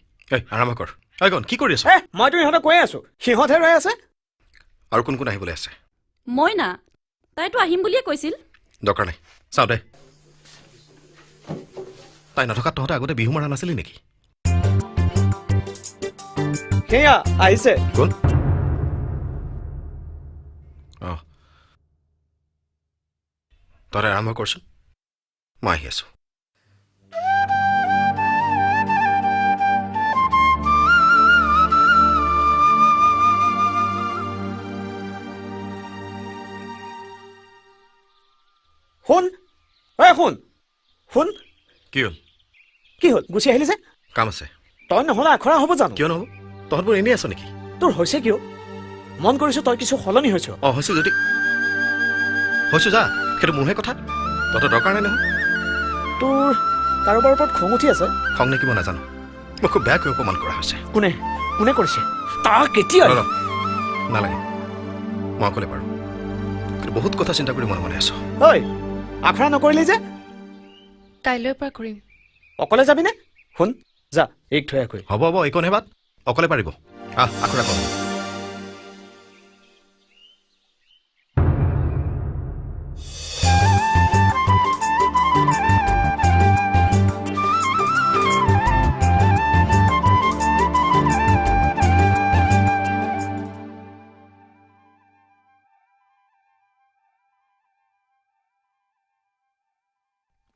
আৰাম কৰ গণ কি কৰি আছ মইতো ইহঁতক কৈ আছো সিহঁতহে ৰৈ আছে আৰু কোন কোন আহিবলৈ আছে মই না তাইতো আহিম বুলিয়ে কৈছিল দৰকাৰ নাই চাওঁ দে তাই নথকাত তহঁতে আগতে বিহু মাৰা নাছিলি নেকি সেয়া আহিছে কোন তহঁতে আৰম্ভ কৰচোন মই আহি আছো শুন শুন শুন কি হ'ল কি হ'ল গুচি আহিলি যে কাম আছে তই নহ'লে আখৰা হ'ব জানো কিয় নহ'ব তহঁতবোৰ এনেই আছ নেকি তোৰ হৈছে কিয় মন কৰিছো তই কিছু সলনি হৈছ হৈছো যদি হৈছো যা সেইটো মোৰহে কথা তহঁতৰ দৰকাৰ নাই নহয় তোৰ কাৰোবাৰ ওপৰত খং উঠি আছে খং নে কিবা নাজানো মই খুব বেয়াকৈ অপমান কৰা হৈছে কোনে কোনে কৰিছে তাক কেতিয়া নালাগে মই অকলে পাৰোঁ কিন্তু বহুত কথা চিন্তা কৰি মনে মনে আছো ঐ আখৰা নকৰিলি যে কাইলৈৰ পৰা কৰিম অকলে যাবিনে শুন যা এইক থৈ আকৈ হ'ব হ'ব এইকণহে বাট অকলে পাৰিব আখৰা কৰ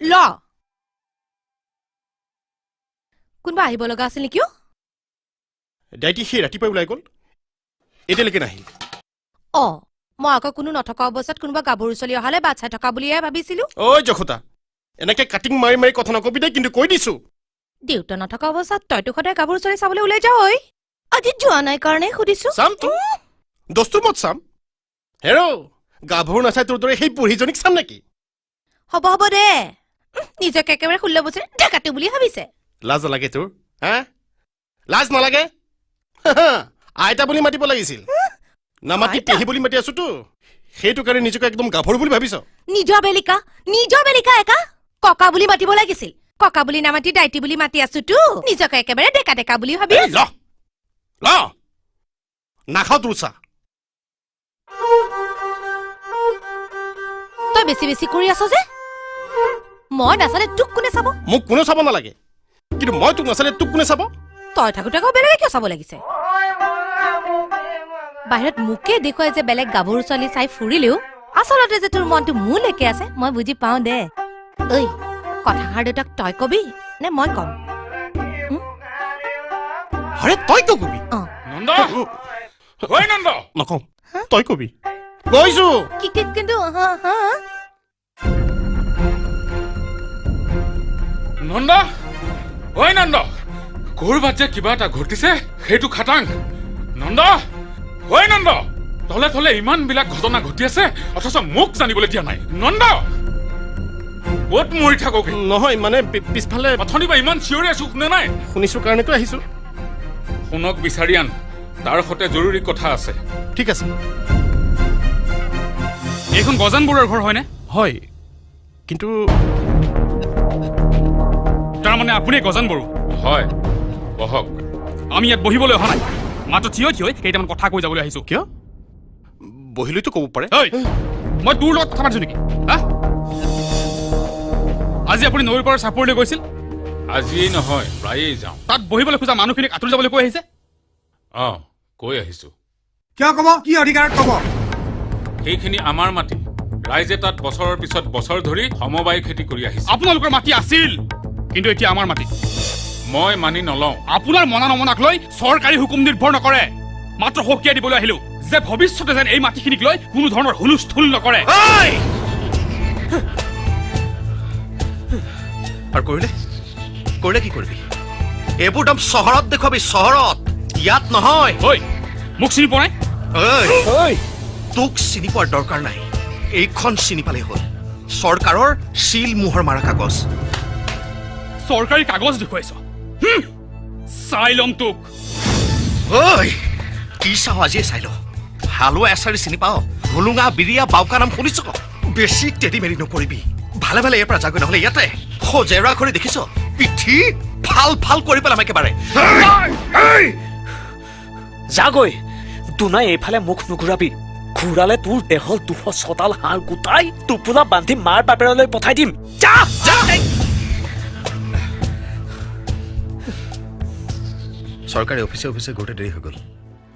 ল কোনোবা আহিব লগা আছিল নেকি দাইটি সেই ৰাতিপুৱাই ওলাই গ'ল এতিয়ালৈকে নাহিল মই আকৌ কোনো নথকা অৱস্থাত কোনোবা গাভৰু চলি অহালে বাট চাই থকা বুলিহে ভাবিছিলো ঐ জখতা এনেকে কাটিং মাৰি মাৰি কথা নকবি দে কিন্তু কৈ দিছো দেউতা নথকা অৱস্থাত তইতো সদায় গাভৰু চলি চাবলৈ ওলাই যাৱ আজি যোৱা নাই কাৰণে সুধিছো চাম তো দস্তুৰ মত চাম হেৰ গাভৰু নাচাই তোৰ দৰে সেই বুঢ়ীজনীক চাম নেকি হ'ব হ'ব দে নিজকে একেবাৰে 16 বছৰ ডেকাটো বুলি ভাবিছে লাজ নালাগে তোৰ লাজ নালাগে আইতা বুলি মাতিব লাগিছিল নামাতি পেহী বুলি মাতি আছো তো সেইটো কাৰণে নিজকে একদম গাভৰু বুলি ভাবিছ নিজৰ বেলিকা একা ককা বুলি মাতিব লাগিছিল ককা বুলি নামাতি দাইটি বুলি মাতি আছো তো নিজকে একেবাৰে ডেকা ডেকা বুলি ভাবি ল নাখাও তোৰ চাহ তই বেছি বেছি কৰি আছ যে মই নাচালে তোক কোনে চাব মোক কোনো চাব নালাগে কিন্তু মই তোক নাচালে তোক কোনে চাব তই থাকোতে আকৌ বেলেগে কিয় চাব লাগিছে বাহিৰত মোকে দেখুৱাই যে বেলেগ গাভৰু ছোৱালী চাই ফুৰিলেও আচলতে যে তোৰ মনটো মোলৈকে আছে মই বুজি পাওঁ দে ঐ কথাষাৰ দুটাক তই কবি নে মই কম আৰে তই কিয় কবি নন্দ ঐ নন্দ নকওঁ তই কবি কৈছো কিন্তু নন্দ ঐ নন্দ কৰবাত যে কিবা এটা ঘটিছে সেইটো খাটাং নন্দ ঐ নন্দ তলে তলে ইমান বিলাক ঘটনা ঘটি আছে অথচ মোক জানিবলৈ দিয়া নাই নন্দ ক'ত মৰি থাকোগে নহয় মানে পিছফালে অথনি বা ইমান চিঞৰি আছো শুনে নাই শুনিছো কাৰণেতো আহিছো শুনক বিচাৰি আন তাৰ সৈতে জৰুৰী কথা আছে ঠিক আছে এইখন গজান বৰুৱাৰ ঘৰ হয়নে হয় কিন্তু তাৰমানে আপুনি গজান বড়ো হয় বহক আমি ইয়াত বহিবলৈ অহা নাই মাত্ৰ থিয় থিয় কেইটামান কথা কৈ যাবলৈ আহিছো কিয় বহিলৈতো ক'ব পাৰে মই তোৰ লগত কথা পাতিছো নেকি আজি আপুনি নৈৰ পৰা চাপৰিলৈ গৈছিল আজিয়েই নহয় প্ৰায়েই যাওঁ তাত বহিবলৈ খোজা মানুহখিনিক আঁতৰি যাবলৈ কৈ আহিছে কৈ আহিছো কিয় ক'ব কি অধিকাৰত ক'ব সেইখিনি আমাৰ মাটি ৰাইজে তাত বছৰৰ পিছত বছৰ ধৰি সমবায় খেতি কৰি আহিছে আপোনালোকৰ মাটি আছিল কিন্তু এতিয়া আমাৰ মাটি মই মানি নলওঁ আপোনাৰ মনা নমনাক লৈ চৰকাৰী হুকুম নিৰ্ভৰ নকৰে মাত্ৰ সকিয়াই দিবলৈ আহিলো যে ভৱিষ্যতে যেন এই মাটিখিনিক লৈ কোনো ধৰণৰ হুলস্থুল নকৰে আৰু কৰিলে কি কৰিবি এইবোৰ দাম চহৰত দেখুৱাবি চহৰত ইয়াত নহয় মোক চিনি পোৱা নাই তোক চিনি পোৱাৰ দৰকাৰ নাই এইখন চিনি পালেই হ'ল চৰকাৰৰ চিল মোহৰ মাৰা কাগজ চৰকাৰী কাগজ দেখুৱাইছ চাই ল'ম তোক কি চাওঁ আজিয়ে চাই ল হালোৱা এচাৰি চিনি পাওঁ হুলুঙা বিৰিয়া বাউকা নাম শুনিছ বেছি তেৰি মেৰি নকৰিবি ভালে ভালে ইয়াৰ পৰা যাগৈ নহ'লে ইয়াতে সজেৰা কৰি দেখিছ পিঠি ফাল ফাল কৰি পেলাম একেবাৰে যাগৈ দুনাই এইফালে মুখ নুঘূৰাবি ঘূৰালে তোৰ দেহৰ 200 হাড় গোটাই টোপোলা বান্ধি মাৰ বাপেৰলৈ পঠাই দিম যা চৰকাৰী অফিচে ঘূৰোঁতে দেৰি হৈ গ'ল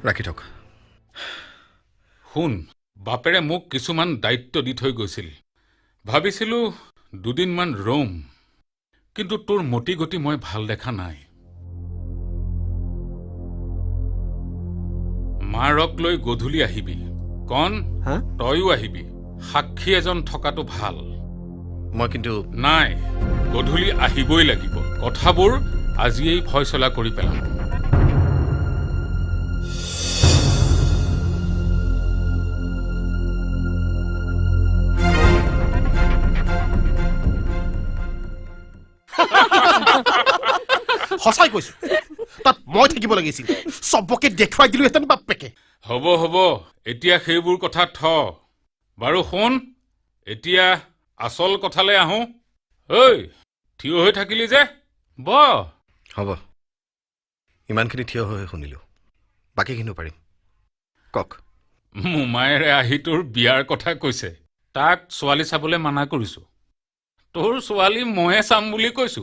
ৰাখি থক শুন বাপেৰে মোক কিছুমান দায়িত্ব দি থৈ গৈছিল ভাবিছিলো দুদিনমান ৰম কিন্তু তোৰ মতি গতি মই ভাল দেখা নাই মাৰক লৈ গধূলি আহিবি কন তয়ো আহিবি সাক্ষী এজন থকাটো ভাল মই কিন্তু নাই গধূলি আহিবই লাগিব কথাবোৰ আজিয়েই ফয়ছলা কৰি পেলাম সঁচাই কৈছো তাত মই থাকিব লাগিছিল চবকে দেখুৱাই দিলোহেঁতেন বাপেকে হ'ব এতিয়া সেইবোৰ কথা থ বাৰু শুন এতিয়া আচল কথালৈ আহোঁ ঐ থিয় হৈ থাকিলি যে হ'ব ইমানখিনি থিয় হৈ শুনিলো বাকীখিনিও পাৰিম কওক মোমায়েৰে আহি তোৰ বিয়াৰ কথা কৈছে তাক ছোৱালী চাবলৈ মানা কৰিছো তোৰ ছোৱালী ময়ে চাম বুলি কৈছো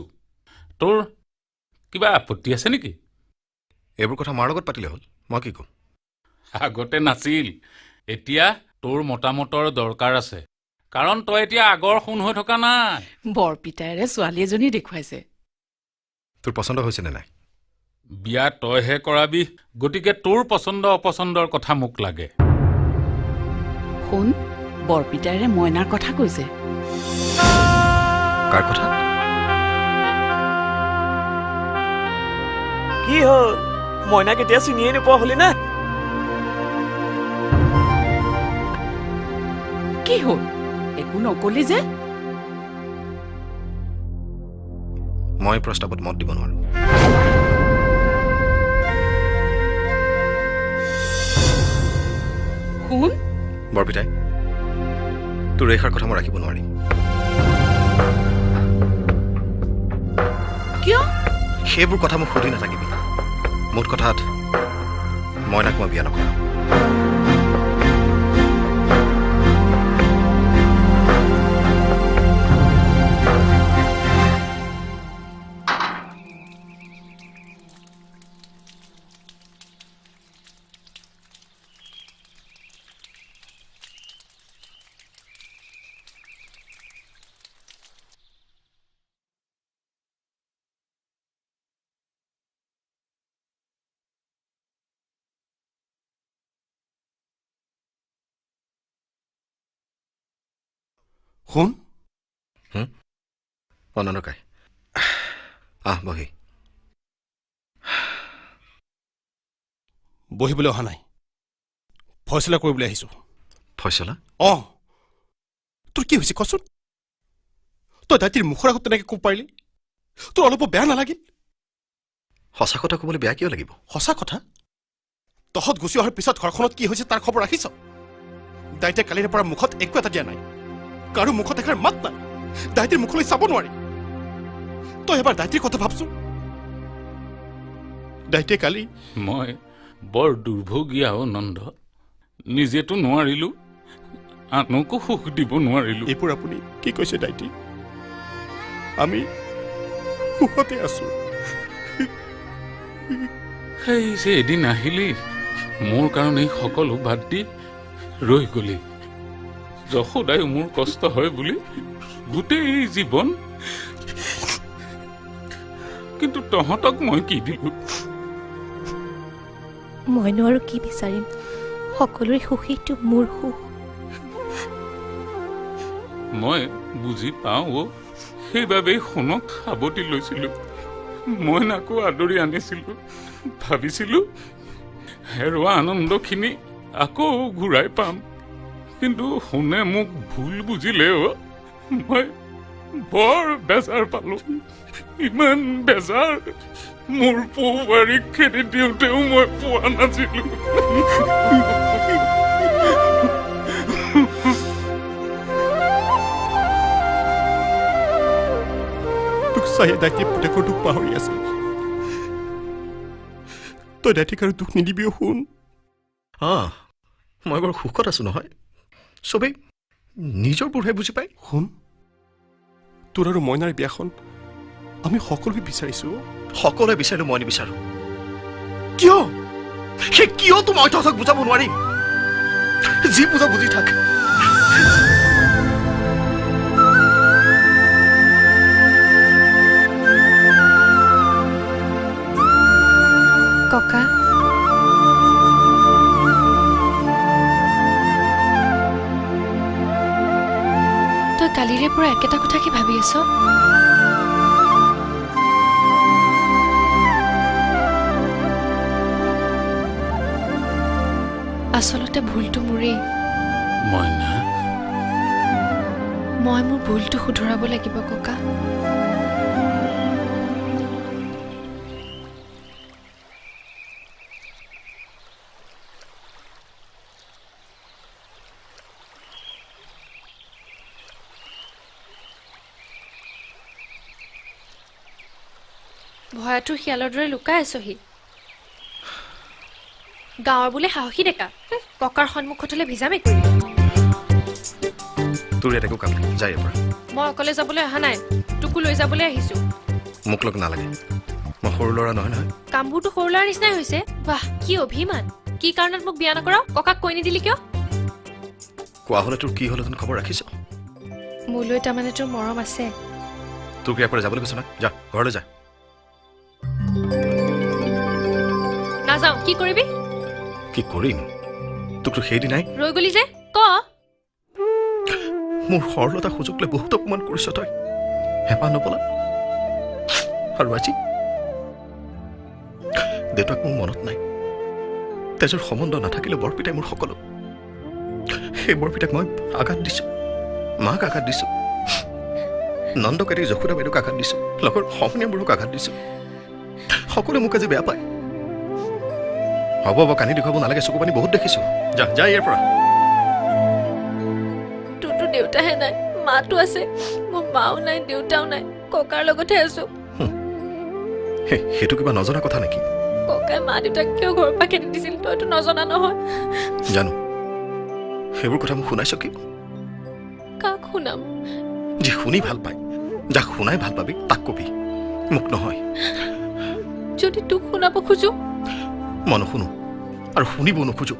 তোৰ কিবা আপত্তি আছে নেকি এইবোৰ কথা মাৰ লগত পাতিলে হ'ল মই কি ক'ম আগতে নাছিল এতিয়া তোৰ মতামতৰ দৰকাৰ আছে কাৰণ তই এতিয়া আগৰ শুন হৈ থকা নাই বৰপিতাৰে ছোৱালী এজনী দেখুৱাইছে তোৰ পছন্দ হৈছে নে নাই বিয়া তইহে কৰাবি গতিকে তোৰ পছন্দ অপছন্দৰ কথা মোক লাগে শুন বৰপিতাৰে মইনাৰ কথা কৈছে কাৰ কথা কি হ'ল মইনাক এতিয়া চিনিয়ে নোপোৱা হলি না কি হ'ল একো নকলি যে মই প্ৰস্তাৱত মত দিব নোৱাৰো শুন বৰপিতাই তোৰ এইষাৰ কথা মই ৰাখিব নোৱাৰিম কিয় সেইবোৰ কথা মোক সুধি নাথাকিবি মোৰ কথাত মইনাক মই বিয়া নকৰোঁ শুন নন্দকাই বহি বহিবলৈ অহা নাই ফয়চলা কৰিবলৈ আহিছো ফয়চলা তোৰ কি হৈছে কচোন তই দাইটিৰ মুখৰ আগত তেনেকে ক'ব পাৰিলি তোৰ অলপো বেয়া নালাগিল সঁচা কথা ক'বলৈ বেয়া কিয় লাগিব সঁচা কথা তহঁত গুচি অহাৰ পিছত ঘৰখনত কি হৈছে তাৰ খবৰ ৰাখিছ দাইতে কালিৰে পৰা মুখত একো এটা দিয়া নাই কাৰো মুখত এখাৰ মাত নাই দাইটিৰ মুখলৈ চাব নোৱাৰি তই এবাৰ দাইটিৰ কথা ভাবচোন দাইতে কালি মই বৰ দুৰ্ভগীয়া নন্দ নিজেতো নোৱাৰিলো আনকো সুখ দিব নোৱাৰিলো এইবোৰ আপুনি কি কৈছে দাইটি আমি সুখতে আছো সেই যে এদিন আহিলি মোৰ কাৰণে সকলো বাদ দি ৰৈ গলি যশোদাই মোৰ কষ্ট হয় বুলি গোটেই জীৱন কিন্তু তহঁতক মই কি দিলো মইনো আৰু কি বিচাৰিম সকলোৰে সুখীটো মোৰ সুখ মই বুজি পাওঁ সেইবাবেই সোণক সাৱটি লৈছিলো মই নাকো আদৰি আনিছিলো ভাবিছিলো হেৰুৱা আনন্দখিনি আকৌ ঘূৰাই পাম কিন্তু সোণে মোক ভুল বুজিলেও মই বৰ বেজাৰ পালো ইমান বেজাৰ মোৰ পৌৱাৰীক খেদি দিওঁতেও মই পোৱা নাছিলো তোক চাই দাইটি পুতেকৰ দুখ পাহৰি আছিল তই দাইটিক আৰু দুখ নিদিবিও শুন মই বৰ সুখত আছো নহয় চবেই নিজৰ বুঢ়াই বুজি পাই শুন তোৰ আৰু মইনাৰ বিয়াখন আমি সকলোৱে বিচাৰিছো সকলোৱে বিচাৰিলো মই নিবিচাৰো কিয় সেই কিয়তো মই তহঁতক বুজাব নোৱাৰিম যি বুজা বুজি থাক ককা তই কালিৰে পৰা একেটা কথা কি ভাবি আছ আচলতে ভুলটো মোৰেই মই মোৰ ভুলটো শুধৰাব লাগিব ককা ভয়াটোৰ শিয়ালৰ দৰে লুকাই আছহি গাঁৱৰ বোলে সাহসী ডেকা ককাৰ সন্মুখত হলে ভিজা মেকুৰী তোৰ ইয়াত একো কাম নাই যাই পৰা মই অকলে যাবলৈ অহা নাই তোকো লৈ যাবলৈ আহিছো মোক লগ নালাগে মই সৰু ল'ৰা নহয় নহয় কামবোৰতো সৰু ল'ৰাৰ নিচিনাই হৈছে বাহ কি অভিমান কি কাৰণত মোক বিয়া নকৰা ককাক কৈ নিদিলি কিয় কোৱা হলে তোৰ কি হলহেঁতেন খবৰ ৰাখিছ মোলৈ তাৰমানে তোৰ মৰম আছে তোক ইয়াৰ পৰা যাবলৈ কৈছ না যা ঘৰলৈ যা নাযাওঁ কি কৰিবি কি কৰিম তোকতো সেইদিনাই ৰৈ গলি যে ক মোৰ সৰলতা সুযোগ লৈ বহুত অপমান কৰিছ তই হেঁপাহ নপলা আৰু আজি দেউতাক মোৰ মনত নাই তেজৰ সম্বন্ধ নাথাকিলে বৰপিতাই মোৰ সকলো সেই বৰপিতাক মই আঘাত দিছো মাক আঘাত দিছো নন্দকাৰী যশোদা বাইদেউক আঘাত দিছো লগৰ সমনীয়াবোৰক আঘাত দিছো সকলোৱে মোক আজি বেয়া পায় হ'ব কানি দেখুৱাব নালাগে চকু পানী বহুত দেখিছো যা যা ইয়াৰ পৰা তোৰতো দেউতাহে নাই মাতো আছে মোৰ মাও নাই দেউতাও নাই ককাৰ লগতহে আছো সেইটো কিবা নজনা কথা নেকি ককাই মা দেউতাক কিয় ঘৰৰ পৰা খেদি দিছিল তইতো নজনা নহয় জানো সেইবোৰ কথা মোক শুনাইছ কি কাক শুনাম যি শুনি ভাল পায় যাক শুনাই ভাল পাবি তাক কবি মোক নহয় যদি তোক শুনাব খোজো মই নুশুনো আৰু শুনিব নোখোজো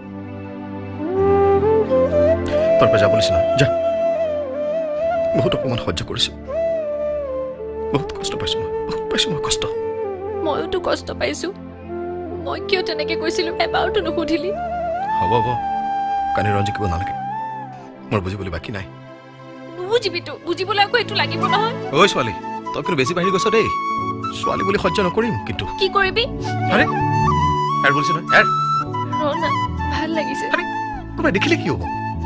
তোৰ পৰা যাব নিচিনা যা বহুত অপমান সহ্য কৰিছো বহুত কষ্ট পাইছো মই কষ্ট ময়োতো কষ্ট পাইছো মই কিয় তেনেকে কৈছিলো এবাৰতো নুসুধিলি হ'ব কানি ৰঞ্জিকিব নালাগে মোৰ বুজিবলৈ বাকী নাই নুবুজিবি তো বুজিবলৈ আকৌ এইটো লাগিব নহয় ঐ ছোৱালী তই কিন্তু বেছি বাঢ়ি গৈছ দেই ছোৱালী বুলি সহ্য নকৰিম কিন্তু কি কৰিবি আৰে এৰ বুলিছ ন এৰ ৰনা ভাল লাগিছে কোনোবাই দেখিলে কি হ'ব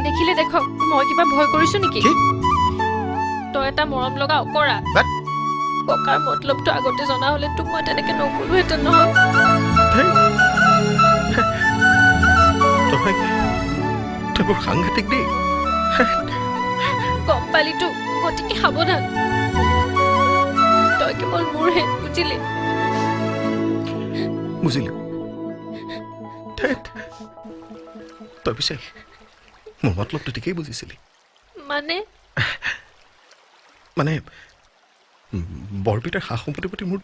দেখিলে দেখ মই কিবা ভয় কৰিছো নেকি তই এটা মৰম লগা অকৰা ককাৰ মতলবটো আগতে জনা হলে তোক মই তেনেকে নকলোহেঁতেন নহয় তই বৰ সাংঘাতিক দেই গম পালিতো গতিকে সাৱধান তই কেৱল মোৰহে বুজিলি বুজিলো তই পিছে মোৰ মতলবটো ঠিকেই বুজিছিলি মানে বৰপিতাৰ সা সম্পত্তিৰ প্ৰতি মোৰ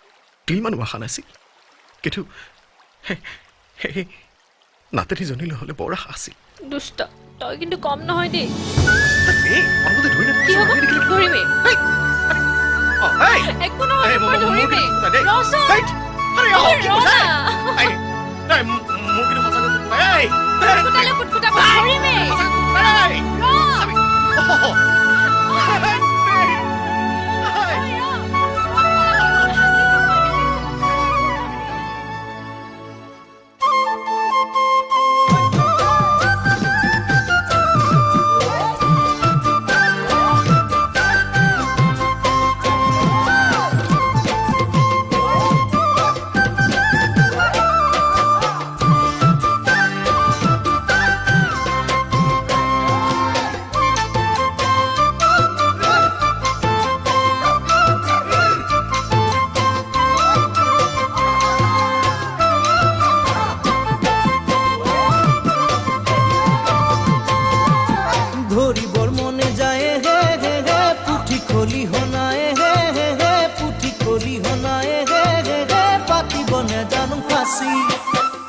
তিলমান আশা নাছিল কিন্তু নাতিনীজনীলৈ হ'লে বৰ আশা আছিল দুষ্ট তই কিন্তু কম নহয় দেই ধৰিমে একো নহয় ধৰিমে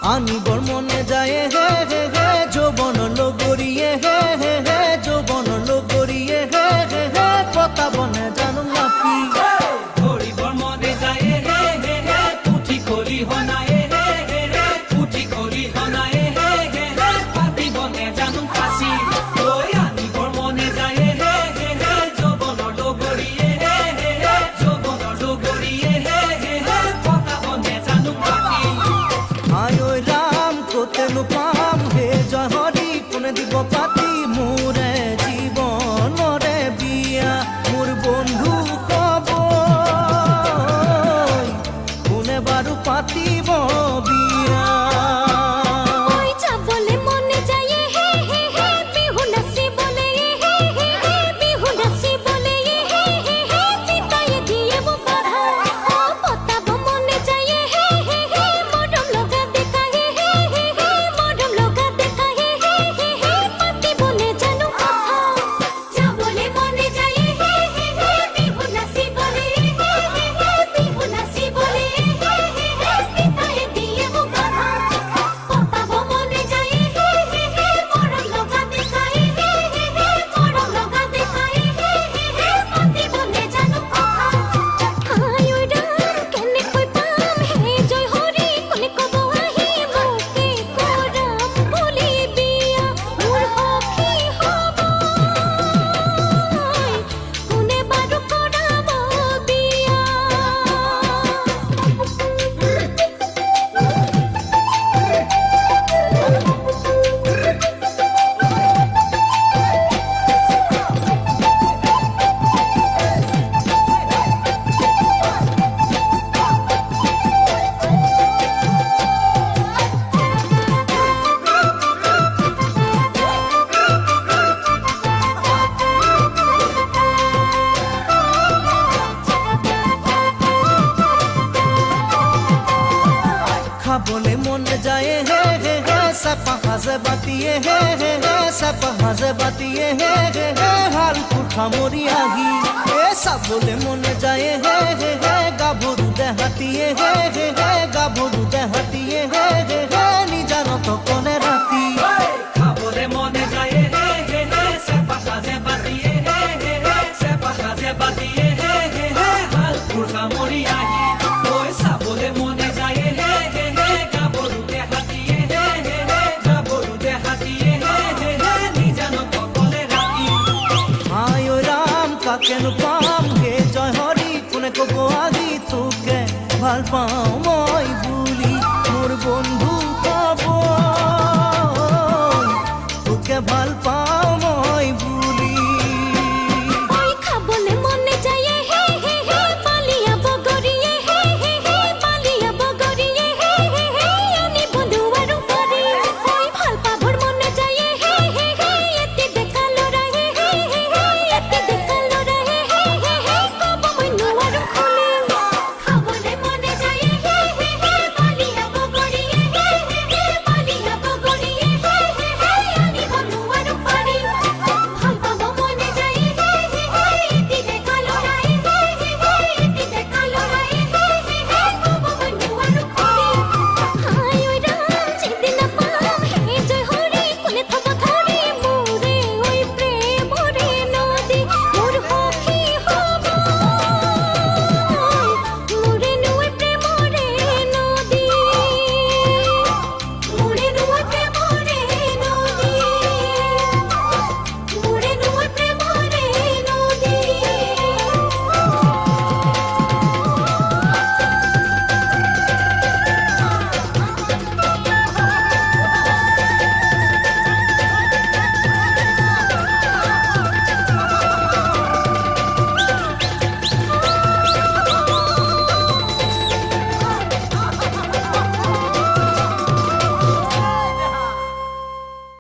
আনিবৰ মনে যায় হে হে হে যৌবন লগৰিয়ে হে হে হে যৌবন লগৰিয়ে হে হে হে পতাবনে জানো নাপি ধৰিবৰ মনে যায় হে হে হে পুঠি কলি হনায় হে হে হে পুঠি কলি হনায় হে হে হে পাতিবনে জানো ফাঁচি লৈ আনিবৰ মনে যায় হে হে হে যৌবন লগৰিয়ে হে হে হে যৌবন লগৰিয়ে হে হে হে পতাবনে জানো নাপি আয়ো রাম কোতেনো পাম হে জহরি কোনে দিব পাতি মোরে জীবনরে বিয়া মোর বন্ধু কব কোনে বারু পাতিব বিয়া ওই যাবলে মনে যায় হে হে হে বিহু নাচি বলে হে হে হে বিহু নাচি বলে হে হে হে পিতায়ে দিয়ে বাধা ও পতাব মনে যায় হে হে হে মরম লগা দেখা হে হে হে হে মরম লগা দেখা হে হে হে হে পাতি বলে জানো কথা যাবলে মনে যায় হে হে হে বিহু নাচি বলে হে হে হে বিহু নাচি বলে হে হে হে পিতায়ে দিয়ে বাধা পতাব মনে যায় হে হে হে মরম লগা দেখা হে হে হে হে মরম লগা দেখা হে হে হে হে পাতি বলে জানো কথা আয়ো রাম কেনে কই পাম হে জয় হরি কোনে কব আহি মোকে কৰাম বলি বিয়া মোৰ হকি হব কোনে বাৰু কৰাব বিয়া খাবলে মনে যায় হে হে হে সাপা হাজে বাতিয়ে হে হে হে সাপা হাজে বাতিয়ে হে হে হে হালকুর খামরি আহি এ সাবলে মনে যায় হে হে হে গাভরু দেহাতিয়ে হে হে হে গাভরু দেহাতিয়ে হে হে